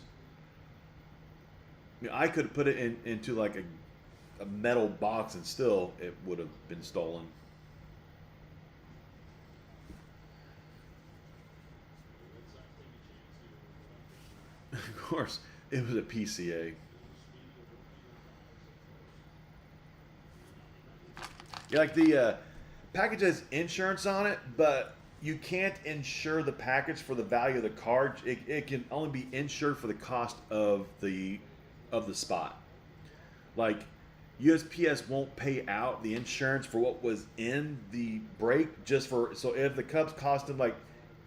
I could have put it into like a metal box and still it would have been stolen. Of course, it was a PCA. Yeah, like the package has insurance on it, but you can't insure the package for the value of the card. It can only be insured for the cost of the spot. Like USPS won't pay out the insurance for what was in the break, so if the Cubs cost them like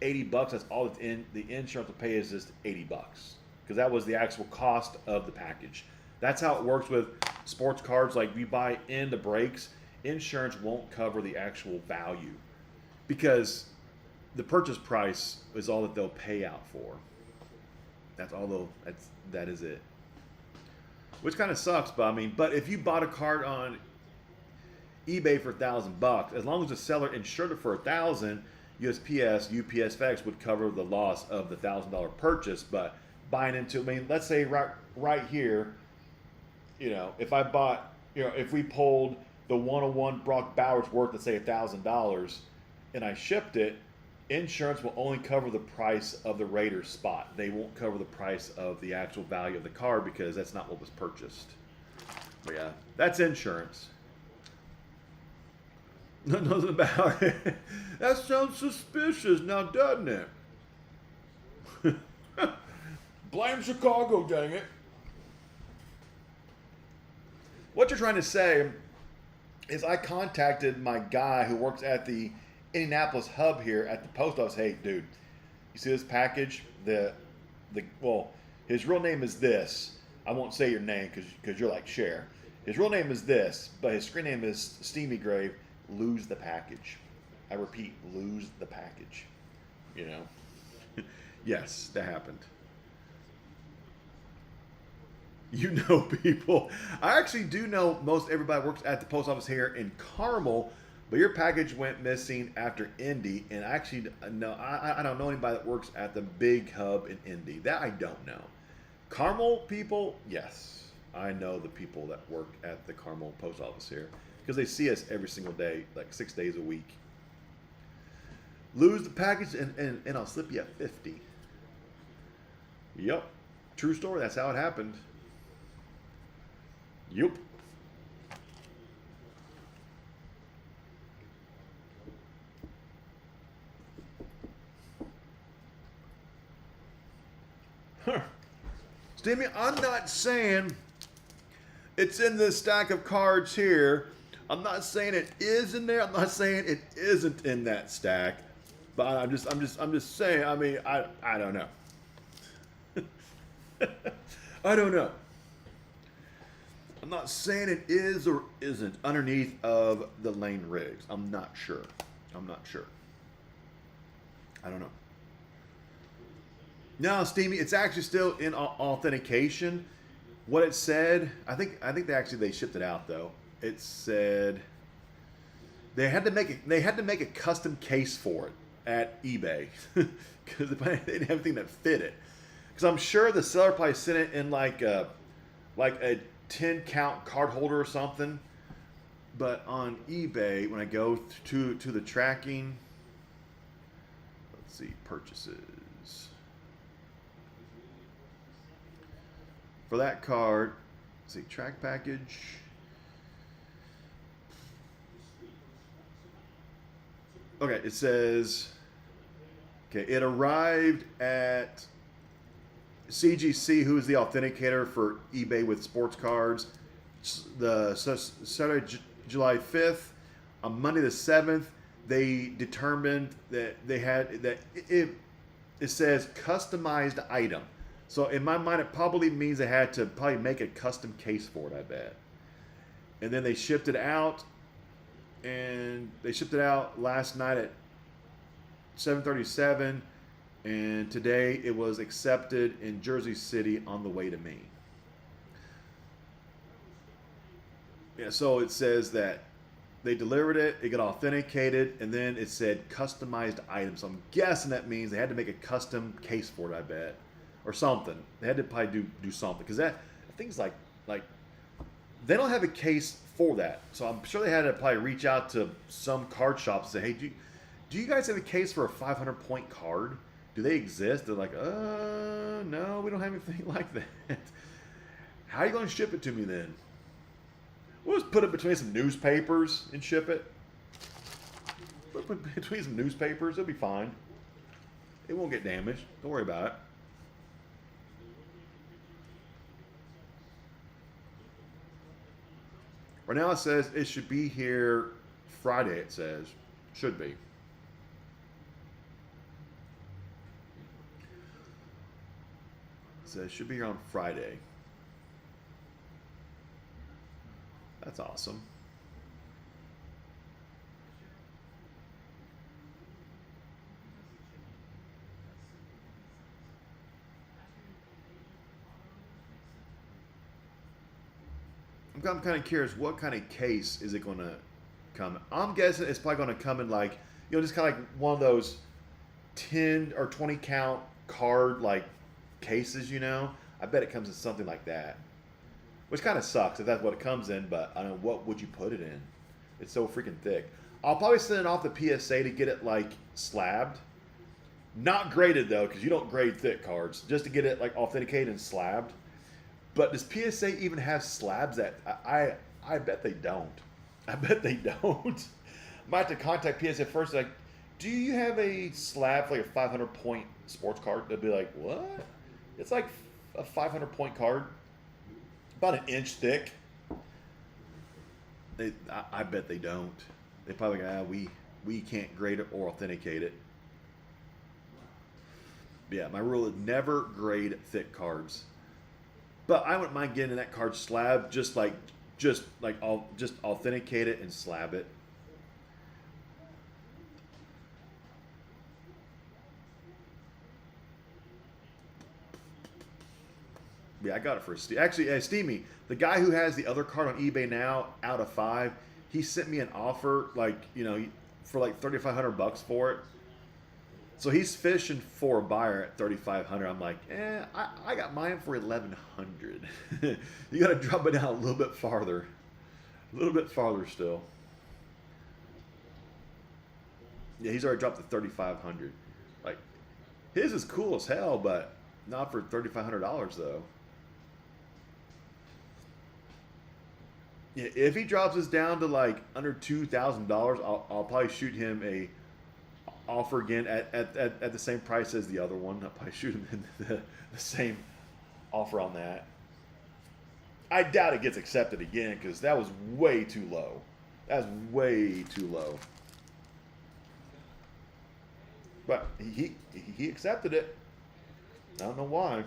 $80, that's all it's in. The insurance will pay is just $80 because that was the actual cost of the package. That's how it works with sports cards. Like you buy in the breaks, insurance won't cover the actual value because the purchase price is all that they'll pay out for. That is it. Which kind of sucks, but if you bought a card on eBay for $1,000, as long as the seller insured it for $1,000, USPS, UPS, FedEx would cover the loss of the $1,000 purchase. But buying into, let's say right here, if I bought, if we pulled the 101 Brock Bowers worth, let's say $1,000, and I shipped it, insurance will only cover the price of the Raiders spot. They won't cover the price of the actual value of the card because that's not what was purchased. But yeah, that's insurance. Nothing about it. That sounds suspicious now, doesn't it? Blame Chicago, dang it. What you're trying to say is I contacted my guy who works at the Indianapolis hub here at the post office. Hey, dude, you see this package? His real name is this. I won't say your name because you're like Cher. His real name is this, but his screen name is Steamy Grave. Lose the package. I repeat, lose the package. Yes, that happened. People. I actually do know most everybody works at the post office here in Carmel. But your package went missing after Indy, and actually, no, I don't know anybody that works at the big hub in Indy. That I don't know. Carmel people, yes, I know the people that work at the Carmel post office here because they see us every single day, like 6 days a week. Lose the package, and I'll slip you a 50. Yep. True story. That's how it happened. Yep. Huh. Steamy, I'm not saying it's in this stack of cards here. I'm not saying it is in there. I'm not saying it isn't in that stack. But I'm just saying. I mean, I don't know. I don't know. I'm not saying it is or isn't underneath of the lane rigs. I'm not sure. I'm not sure. I don't know. No, Steamy, it's actually still in authentication. What it said, I think they shipped it out though. It said they had to make a custom case for it at eBay because they didn't have anything that fit it. Because I'm sure the seller probably sent it in like a 10 count card holder or something. But on eBay, when I go to the tracking, let's see, purchases. For that card, let's see, track package. Okay, it says, okay, it arrived at CGC, who is the authenticator for eBay with sports cards, the Saturday, July 5th. On Monday the 7th, they determined that they had that it says customized item. So in my mind, it probably means they had to probably make a custom case for it, I bet. And then they shipped it out, and they shipped it out last night at 7:37, and today it was accepted in Jersey City on the way to me. Yeah, so it says that they delivered it, it got authenticated, and then it said customized item. So I'm guessing that means they had to make a custom case for it, I bet. Or something. They had to probably do something. Because that things like they don't have a case for that. So I'm sure they had to probably reach out to some card shop and say, hey, do you guys have a case for a 500-point card? Do they exist? They're like, no, we don't have anything like that. How are you going to ship it to me then? We'll just put it between some newspapers and ship it. Put it between some newspapers, it'll be fine. It won't get damaged. Don't worry about it. Right now it says it should be here Friday, it says. Should be. It says it should be here on Friday. That's awesome. I'm kind of curious, what kind of case is it going to come? I'm guessing it's probably going to come in like, just kind of like one of those 10 or 20 count card like cases, I bet it comes in something like that. Which kind of sucks if that's what it comes in, but I don't know, what would you put it in? It's so freaking thick. I'll probably send it off the PSA to get it like slabbed. Not graded though, because you don't grade thick cards. Just to get it like authenticated and slabbed. But does PSA even have slabs that I bet they don't. I bet they don't. Might have to contact PSA first. Like, do you have a slab for like a 500-point sports card? They'll be like, what? It's like a 500-point card, about an inch thick. I bet they don't. They probably go, we can't grade it or authenticate it. But yeah, my rule is never grade thick cards. But I wouldn't mind getting that card slab, just authenticate it and slab it. Yeah, I got it for actually, Steamy, the guy who has the other card on eBay now, out of 5, he sent me an offer, for like $3,500 for it. So he's fishing for a buyer at $3,500. I'm like, I got mine for $1,100. You got to drop it down a little bit farther, still. Yeah, he's already dropped to $3,500. Like, his is cool as hell, but Not for $3,500 though. Yeah, if he drops us down to like under $2,000, I'll probably shoot him a offer again at the same price as the other one. I'll probably shoot him the same offer on that. I doubt it gets accepted again because that was way too low. That's way too low. But he accepted it. I don't know why.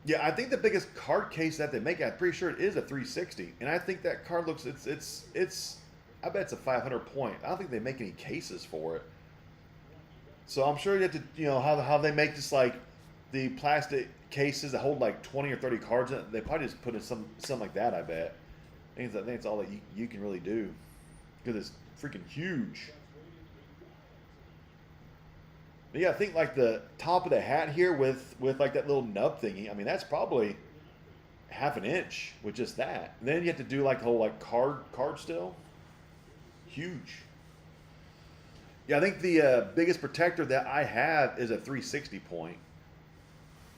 Yeah, I think the biggest card case that they make, I'm pretty sure it is a 360, and I think that card looks it's I bet it's a 500 point. I don't think they make any cases for it. So I'm sure you have to how they make just like the plastic cases that hold like 20 or 30 cards in it. They probably just put in something like that. I bet. I think it's all that you can really do because it's freaking huge. Yeah, I think like the top of the hat here with like that little nub thingy. I mean, that's probably half an inch with just that. And then you have to do like the whole like card still. Huge. Yeah, I think the biggest protector that I have is a 360 point.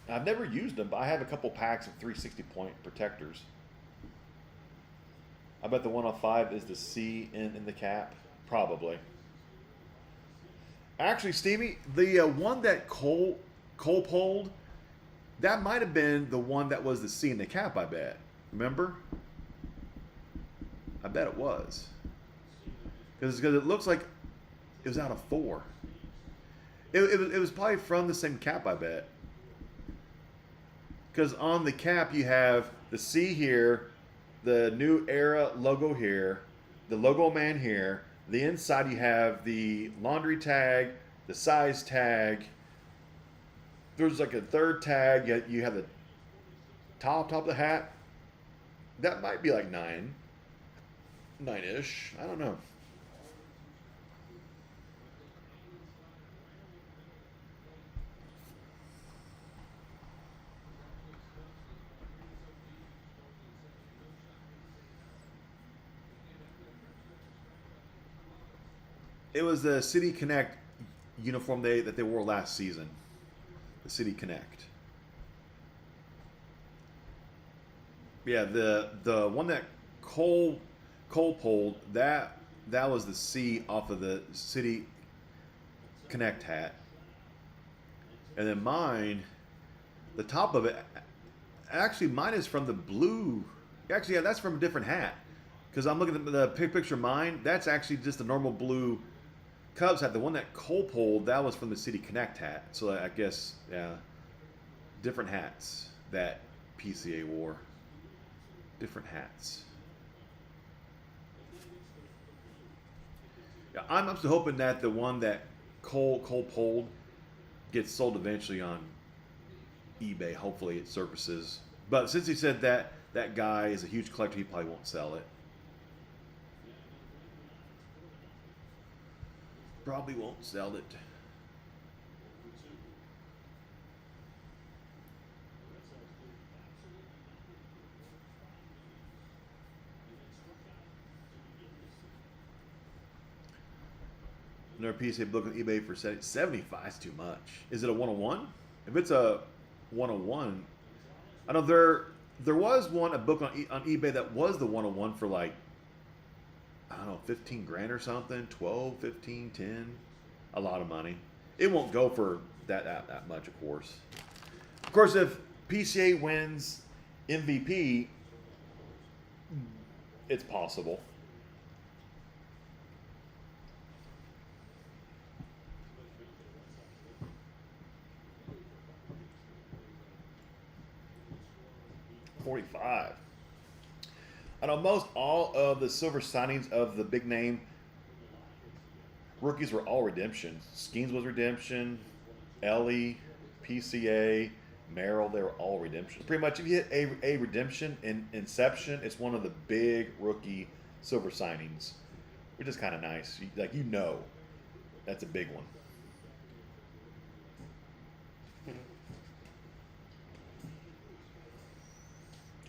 I've never used them, but I have a couple packs of 360 point protectors. I bet the 105 is the C in the cap. Probably. Actually, Stevie, the one that Cole pulled, that might have been the one that was the C in the cap, I bet. Remember? I bet it was. Because it looks like it was out of 4. It was probably from the same cap, I bet. Because on the cap you have the C here, the New Era logo here, the logo man here. The inside you have the laundry tag, the size tag. There's like a third tag. You have the top of the hat. That might be like 9-ish. I don't know. It was the City Connect uniform that they wore last season. The City Connect. Yeah, the one that Cole pulled, that was the C off of the City Connect hat. And then mine, the top of it, actually mine is from the blue. Actually, yeah, that's from a different hat. Because I'm looking at the picture of mine, that's actually just a normal blue Cubs hat. The one that Cole pulled, that was from the City Connect hat. So I guess, yeah, different hats that PCA wore. Different hats. Yeah, I'm still hoping that the one that Cole pulled gets sold eventually on eBay. Hopefully it surfaces. But since he said that guy is a huge collector, he probably won't sell it. Probably won't sell it. Another PCA book on eBay for 75 is too much. Is it a 101? If it's a 101, I know there was a book on eBay that was the 101 for like, I don't know, 15 grand or something, 12, 15, 10, a lot of money. It won't go for that much, of course. Of course, if PCA wins MVP, it's possible. $45. I know most all of the silver signings of the big name rookies were all redemption. Skeens was redemption. Ellie, PCA, Merrill, they were all redemptions. Pretty much, if you hit a redemption in Inception, it's one of the big rookie silver signings, which is kind of nice. That's a big one.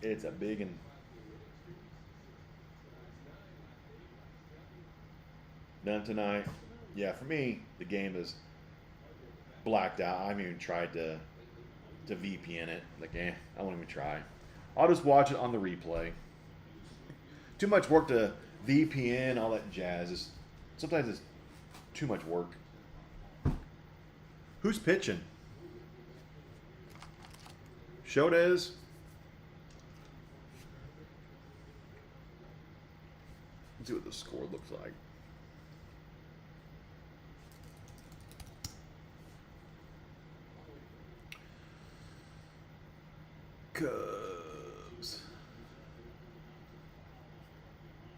It's a big one. None tonight. Yeah, for me, the game is blacked out. I haven't even tried to VPN it. Like, I won't even try. I'll just watch it on the replay. Too much work to VPN, all that jazz. Sometimes it's too much work. Who's pitching? Shodez? Let's see what the score looks like. Cubs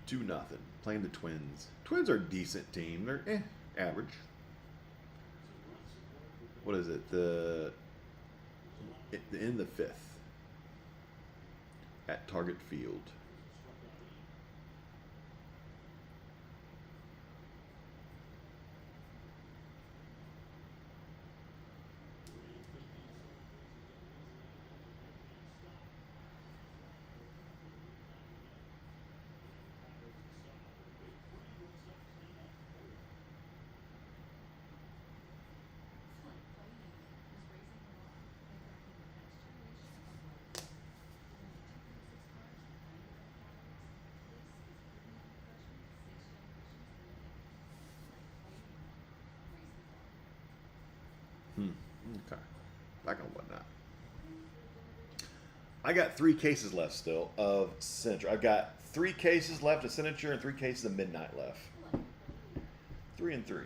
2-0. Playing the Twins. Twins are a decent team. They're average. What is it? In the 5th at Target Field. Okay. Back on whatnot. I got 3 cases left still of Signature. I've got 3 cases left of Signature and 3 cases of Midnight left. 3 and 3.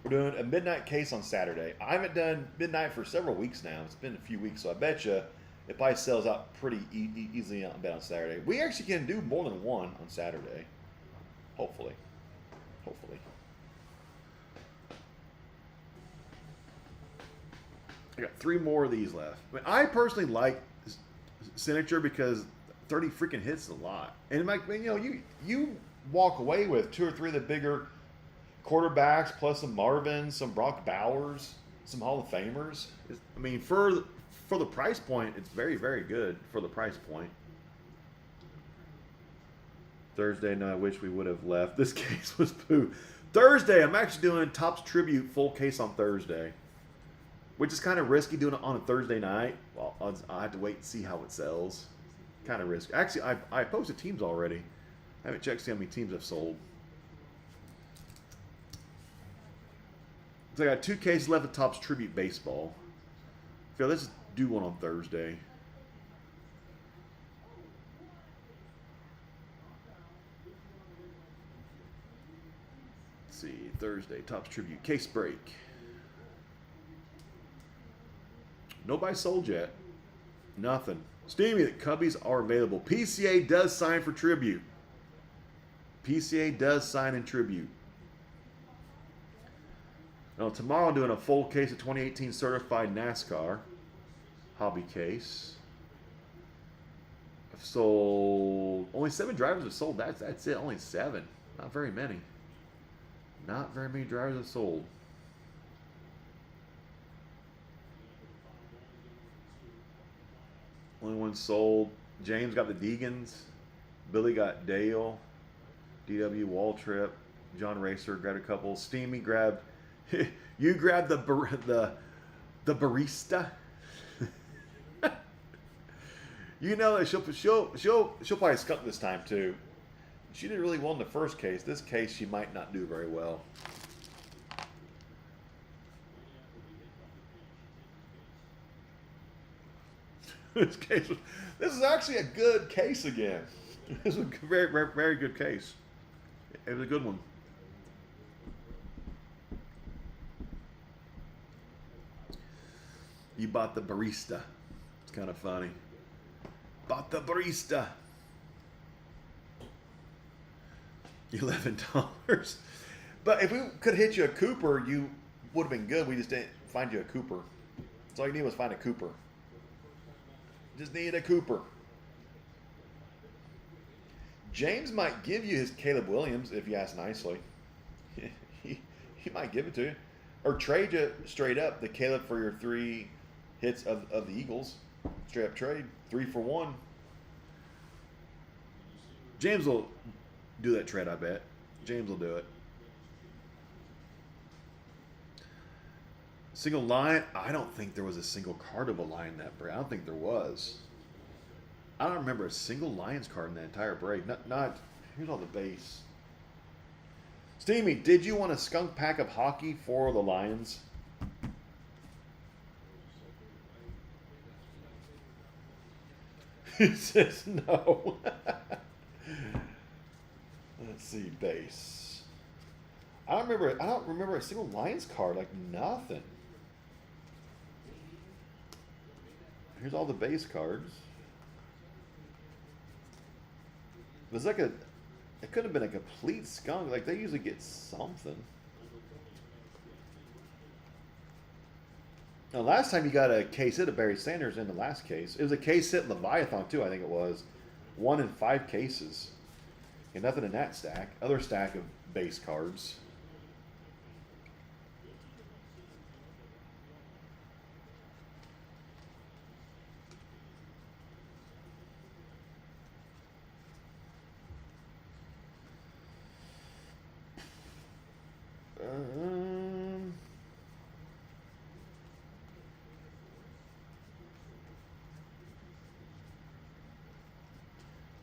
We're doing a Midnight case on Saturday. I haven't done Midnight for several weeks now. It's been a few weeks, so I bet you it probably sells out pretty easily on Saturday. We actually can do more than one on Saturday. Hopefully. Hopefully. I got 3 more of these left. I mean, I personally like Signature because 30 freaking hits is a lot. And like, you walk away with 2 or 3 of the bigger quarterbacks, plus some Marvins, some Brock Bowers, some Hall of Famers. I mean, for the price point, it's very, very good for the price point. Thursday, no, I wish we would have left. This case was poo. Thursday, I'm actually doing Topps Tribute full case on Thursday, which is kind of risky doing it on a Thursday night. Well, I'll have to wait and see how it sells. Kind of risky. Actually, I posted teams already. I haven't checked to see how many teams I've sold. So I got 2 cases left of Topps Tribute Baseball. So let's just do one on Thursday. Let's see, Thursday, Topps Tribute case break. Nobody sold yet. Nothing. Steamy, the Cubbies are available. PCA does sign for Tribute. PCA does sign in Tribute. Now, tomorrow I'm doing a full case of 2018 certified NASCAR hobby case. I've sold only 7 drivers have sold. That's it. Only 7. Not very many. Not very many drivers have sold. Only one sold. James got the Deegans. Billy got Dale. DW Waltrip. John Racer grabbed a couple. Steamy grabbed. You grabbed the barista. You know that she'll probably skunk this time too. She did really well in the first case. This case she might not do very well. This is actually a good case again. This is a very, very, very good case. It was a good one. You bought the barista. It's kind of funny. Bought the barista. $11. But if we could hit you a Cooper, you would have been good. We just didn't find you a Cooper. That's all you need was find a Cooper. Just need a Cooper. James might give you his Caleb Williams if you ask nicely. he might give it to you. Or trade you straight up the Caleb for your 3 hits of the Eagles. Straight up trade. 3 for 1. James will do that trade, I bet. James will do it. Single line? I don't think there was a single card of a line that break. I don't think there was. I don't remember a single Lions card in the entire break. Not. Here's all the base. Steamy, did you want a skunk pack of hockey for the Lions? He says no. Let's see, base. I don't remember a single Lions card. Like nothing. Here's all the base cards. It was like it could have been a complete skunk. Like they usually get something. Now, last time you got a case hit of Barry Sanders in the last case. It was a case hit Leviathan too, I think it was. 1 in 5 cases. And nothing in that stack. Other stack of base cards.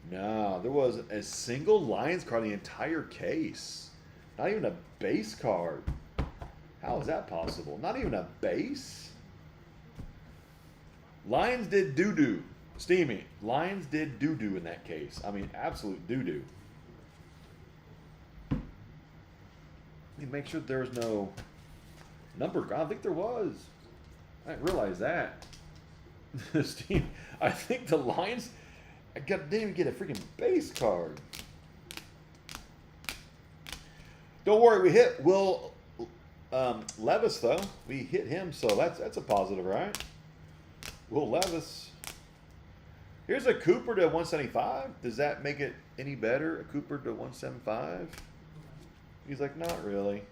No, there was a single Lions card in the entire case. Not even a base card. How is that possible? Not even a base? Lions did doo-doo. Steamy. Lions did doo-doo in that case. I mean, absolute doo-doo. Let me make sure there was no number. I don't think there was. I didn't realize that. Steve, I think the Lions didn't even get a freaking base card. Don't worry, we hit Will Levis though. We hit him, so that's a positive, right? Will Levis. Here's a Cooper to 175. Does that make it any better? A Cooper to 175? He's like, not really.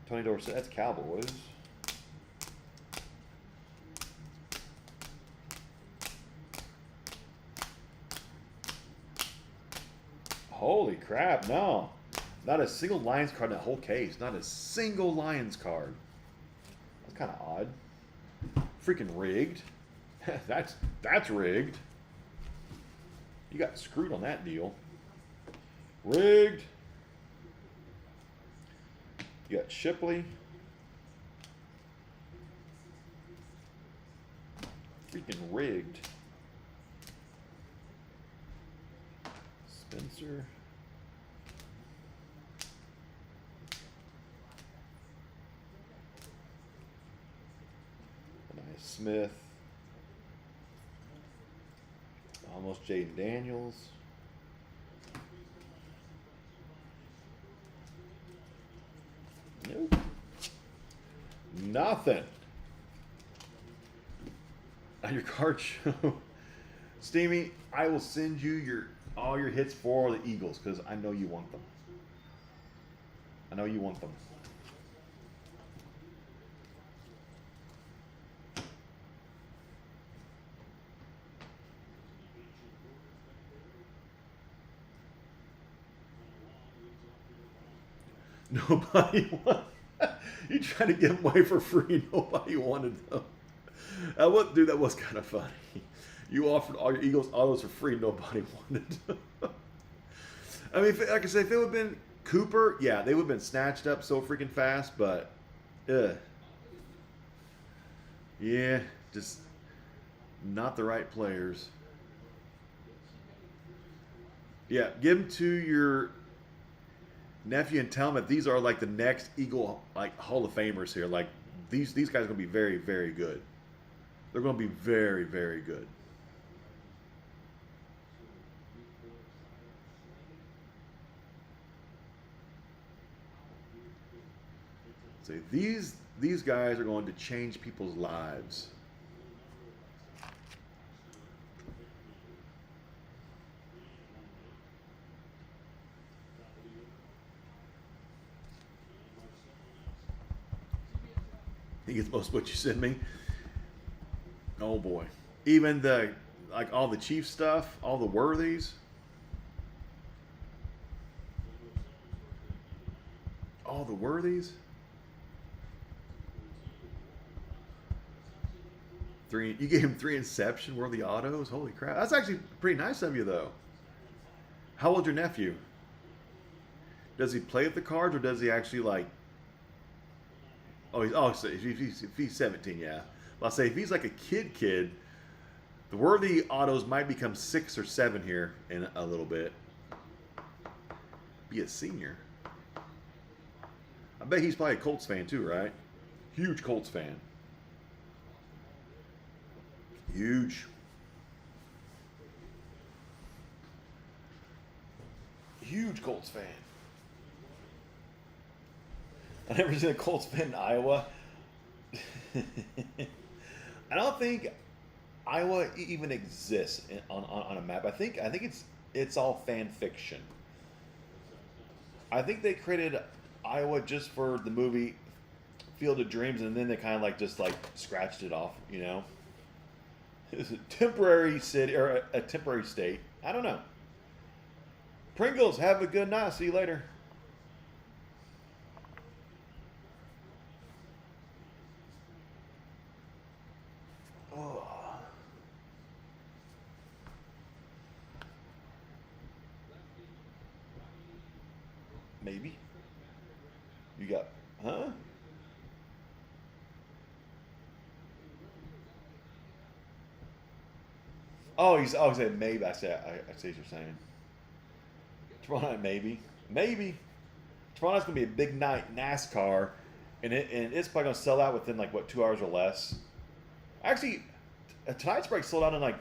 Tony Dorsett, that's Cowboys. Holy crap, no. Not a single Lions card in that whole case. Not a single Lions card. That's kind of odd. Freaking rigged. That's rigged. You got screwed on that deal. Rigged. You got Shipley. Freaking rigged. Spencer. Nice Smith. Almost Jaden Daniels. Nope. Nothing. On your card show. Steamy, I will send you all your hits for the Eagles because I know you want them. I know you want them. Nobody wanted. You trying to give them away for free. Nobody wanted them. Dude, that was kind of funny. You offered all your Eagles autos for free. Nobody wanted them. I mean, like I said, if it would have been Cooper, yeah, they would have been snatched up so freaking fast. But, yeah, just not the right players. Yeah, give them to your nephew and tell him that these are like the next Eagle Hall of Famers here. Like these guys are gonna be very, very good. They're gonna be very, very good. So these guys are going to change people's lives. He gets most of what you send me. Oh boy. Even all the Chief stuff, all the worthies. All the worthies. Three. You gave him three Inception worthy autos. Holy crap! That's actually pretty nice of you, though. How old's your nephew? Does he play with the cards, or does he actually like? So if he's 17, yeah. I'll say if he's like a kid, the worthy autos might become 6 or 7 here in a little bit. Be a senior. I bet he's probably a Colts fan too, right? Huge Colts fan. Huge. Huge Colts fan. I've never seen a Colts fan in Iowa. I don't think Iowa even exists on a map. I think it's all fan fiction. I think they created Iowa just for the movie Field of Dreams, and then they kind of like just like scratched it off. You know, it's a temporary city or a temporary state. I don't know. Pringles, have a good night. See you later. Oh. Maybe. You got, huh? He said maybe. I see what you're saying. Tomorrow night, maybe. Tomorrow night's gonna be a big night NASCAR, and it's probably gonna sell out within like what 2 hours or less. Actually, tonight's break sold out in like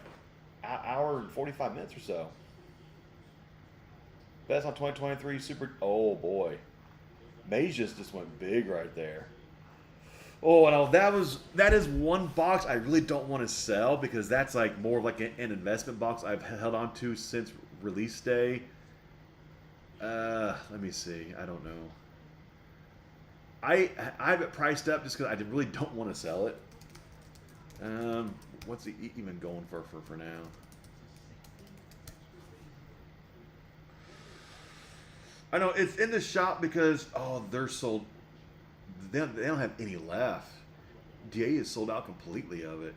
an hour and 45 minutes or so. Best on 2023 Super. Oh boy, Mays just went big right there. Oh, no, that is one box I really don't want to sell because that's like more like an investment box I've held on to since release day. Let me see. I don't know. I have it priced up just because I really don't want to sell it. What's he even going for now? I know it's in the shop because they're sold. They don't have any left. DA is sold out completely of it.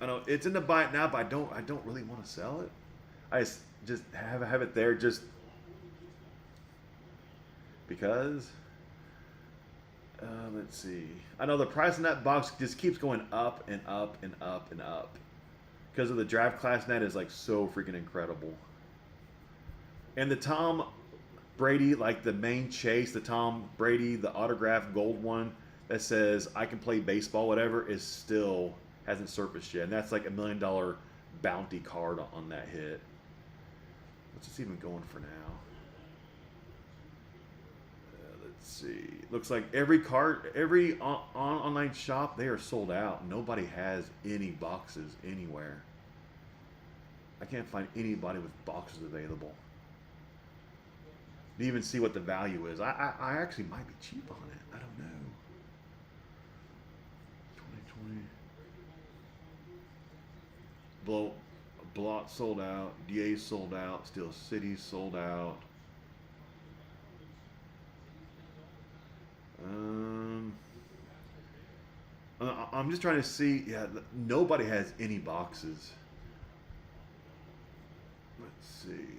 I know it's in the buy it now, but I don't really want to sell it. I just have it there just because. Let's see. I know the price in that box just keeps going up and up and up and up because of the draft class net is like so freaking incredible. And the Tom Brady, like the main chase, the Tom Brady, the autographed gold one that says I can play baseball, whatever, is still hasn't surfaced yet, and that's like $1 million bounty card on that hit. What's this even going for now? Let's see. Looks like every online shop, they are sold out. Nobody has any boxes anywhere. I can't find anybody with boxes available. To even see what the value is. I actually might be cheap on it. I don't know. 2020. Blot sold out. DA sold out. Steel City sold out. I'm just trying to see. Yeah, nobody has any boxes. Let's see.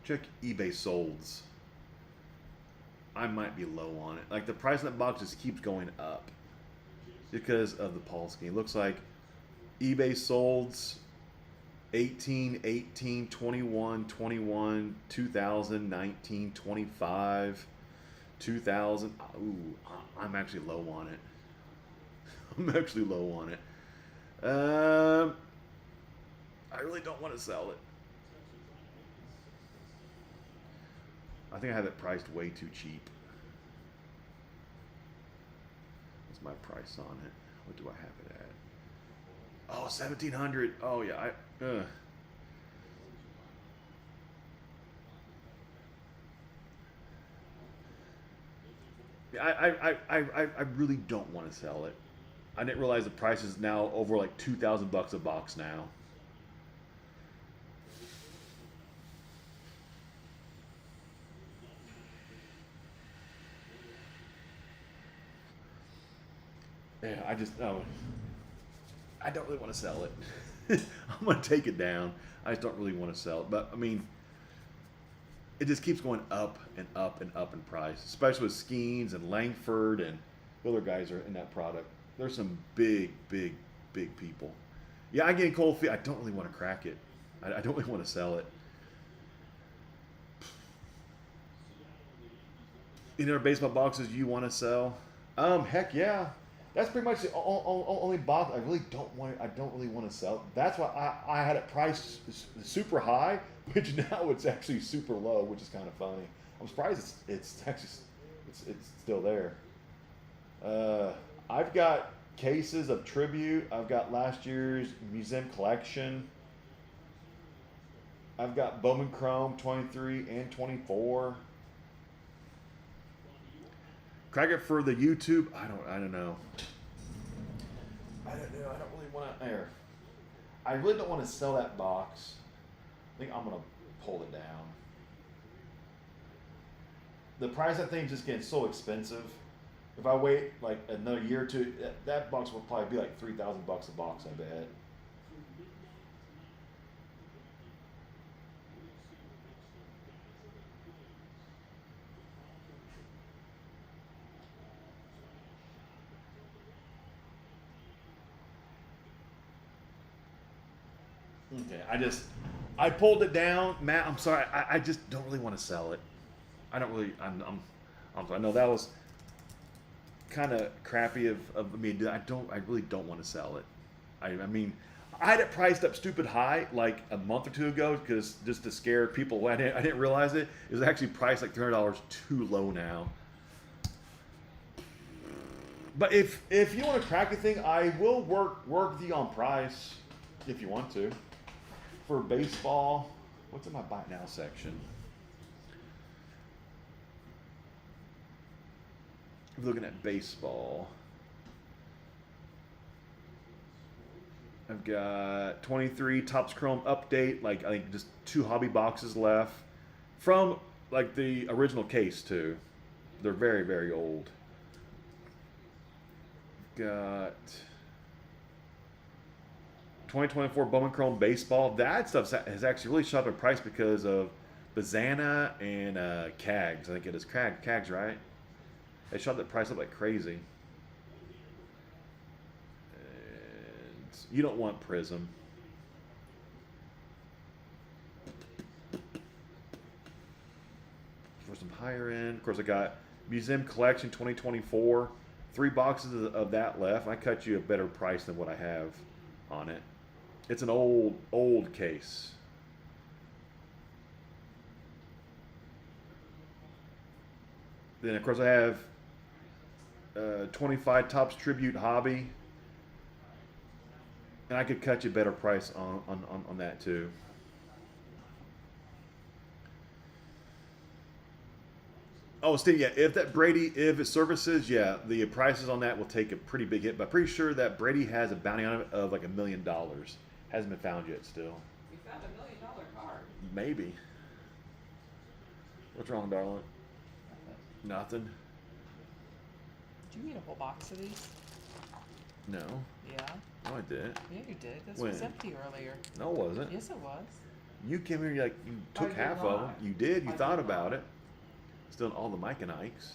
Check eBay solds. I might be low on it. Like the price of that box just keeps going up because of the Paul scheme. Looks like eBay solds 18, 18, 21, 21, 2000, 19, 25, 2000. Ooh, I'm actually low on it. I'm actually low on it. I really don't want to sell it. I think I have it priced way too cheap. What's my price on it? What do I have it at? Oh, 1,700. Oh yeah, I really don't want to sell it. I didn't realize the price is now over like $2,000 a box now. Yeah, I just I don't really want to sell it. I'm gonna take it down. I just don't really want to sell it. But I mean, it just keeps going up and up and up in price, especially with Skeens and Langford and the other guys are in that product. There's some big, big, big people. Yeah, I get cold feet. I don't really want to crack it. I don't really want to sell it. Any other baseball boxes you want to sell? Heck yeah. That's pretty much the only box I really don't want. I don't really want to sell. That's why I had it priced super high, which now it's actually super low, which is kind of funny. I'm surprised it's actually it's still there. I've got cases of tribute. I've got last year's museum collection. I've got Bowman Chrome 23 and 24. Crack it for the YouTube. I don't know. I don't know. I don't really want to air. I really don't want to sell that box. I think I'm gonna pull it down. The price of things just getting so expensive. If I wait like another year or two, that box will probably be like $3,000 a box. I bet. Okay, I pulled it down, Matt. I'm sorry. I just don't really want to sell it. I don't really. I know that was kind of crappy of me. I really don't want to sell it. I mean, I had it priced up stupid high like a month or two ago because just to scare people. I didn't realize it. It was actually priced like $300 too low now. But if you want to crack a thing, I will work with you on price if you want to. For baseball, what's in my buy now section? I'm looking at baseball. I've got 23 Topps Chrome update, like I think just 2 hobby boxes left from like the original case too. They're very, very old. Got 2024 Bowman Chrome Baseball. That stuff has actually really shot up in price because of Bazana and Cags. I think it is Cags, right? They shot that price up like crazy. And you don't want Prism. For some higher end, of course, I got Museum Collection 2024. 3 boxes of that left. I cut you a better price than what I have on it. It's an old case. Then of course I have 25 Topps Tribute Hobby, and I could cut you a better price on that too. Oh, Steve, yeah. If that Brady, if it services, yeah, the prices on that will take a pretty big hit. But I'm pretty sure that Brady has a bounty on it of like $1 million. Hasn't been found yet. Still. We found $1 million card. Maybe. What's wrong, darling? Nothing. Did you eat a whole box of these? No. Yeah. No, I didn't. Yeah, you did. This When? was empty earlier. No, it wasn't. Yes, it was. You came here, you took did half of them. not. You did. You I thought did about not. it. Still all the Mike and Ikes.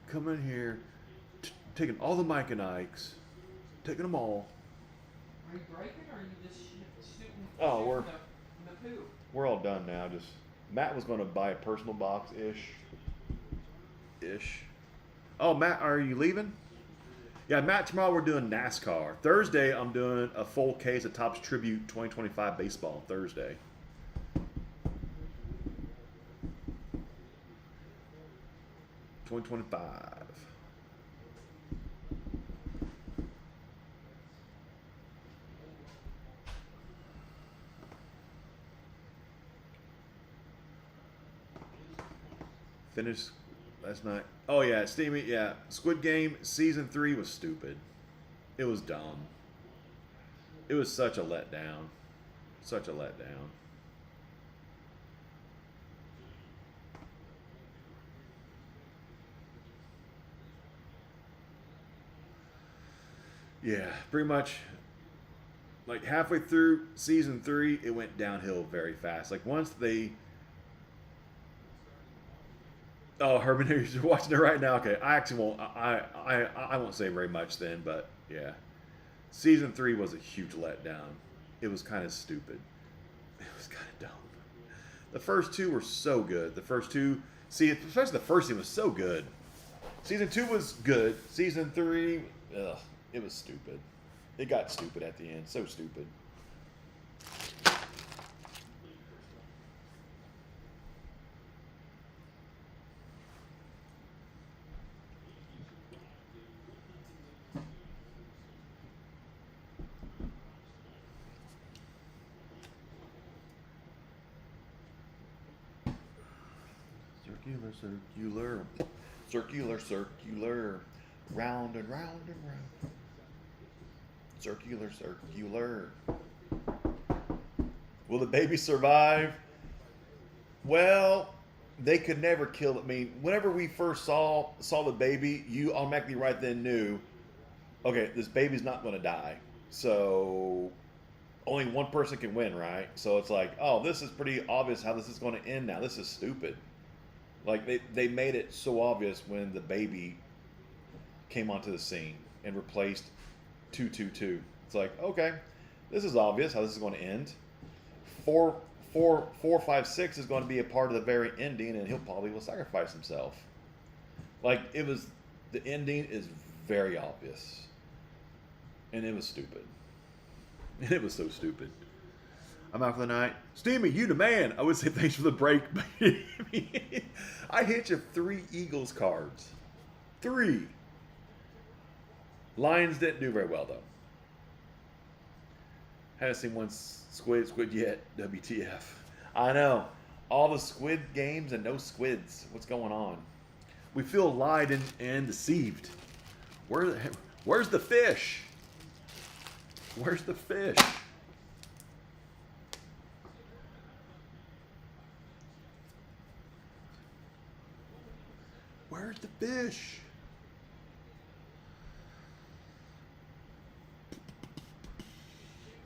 Come in here, taking all the Mike and Ikes, taking them all. Are you breaking or are you just shooting Oh, shooting the poo? We're all done now. Just Matt was going to buy a personal box ish. Oh, Matt, are you leaving? Yeah, Matt. Tomorrow we're doing NASCAR. Thursday I'm doing a full case of Topps Tribute 2025 baseball. Thursday. $2025. Finished last night. Oh yeah, Steamy. Yeah, Squid Game season 3 was stupid. It was dumb. It was such a letdown. Such a letdown. Yeah, pretty much. Like halfway through season 3, it went downhill very fast. Like once they, oh, Herman, you're watching it right now. Okay, I actually won't. I won't say very much then, but yeah, season 3 was a huge letdown. It was kind of stupid. It was kind of dumb. The first 2 were so good. The first 2, see, especially the first season was so good. Season 2 was good. Season 3, ugh, it was stupid. It got stupid at the end. So stupid. Circular, circular, circular, circular, round and round and round. Circular, circular. Will the baby survive? Well, they could never kill it. I mean, whenever we first saw the baby, you automatically right then knew, okay, this baby's not going to die. So only one person can win, right? So it's like, oh, this is pretty obvious how this is going to end now. This is stupid. Like they made it so obvious when the baby came onto the scene and replaced 222. It's like, okay, this is obvious how this is going to end. 456 is going to be a part of the very ending, and he'll probably will sacrifice himself. Like it was, the ending is very obvious, and it was stupid. And it was so stupid. I'm out for the night. Steamy, you the man. I would say thanks for the break. I hit you 3 Eagles cards. 3. Lions didn't do very well, though. Haven't seen one squid yet. WTF. I know. All the squid games and no squids. What's going on? We feel lied and deceived. Where's the fish? Where's the fish? Where's the fish?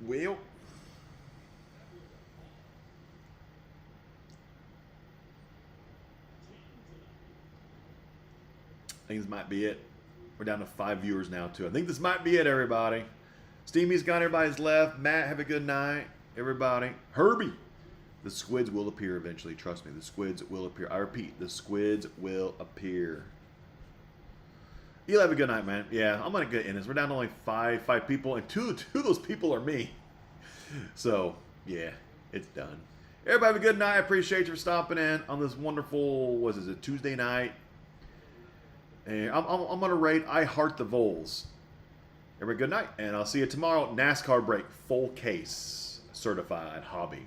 Well, I think this might be it. We're down to 5 viewers now, too. I think this might be it, everybody. Steamy's got everybody's left. Matt, have a good night. Everybody. Herbie. The squids will appear eventually. Trust me, the squids will appear. I repeat, the squids will appear. You'll have a good night, man. Yeah, I'm going to get in this. We're down to only five people, and two of those people are me. So, yeah, it's done. Everybody have a good night. I appreciate you for stopping in on this wonderful, what is it, Tuesday night. And I'm going to rate I Heart the Vols. Everybody good night, and I'll see you tomorrow. NASCAR break, full case, certified hobby.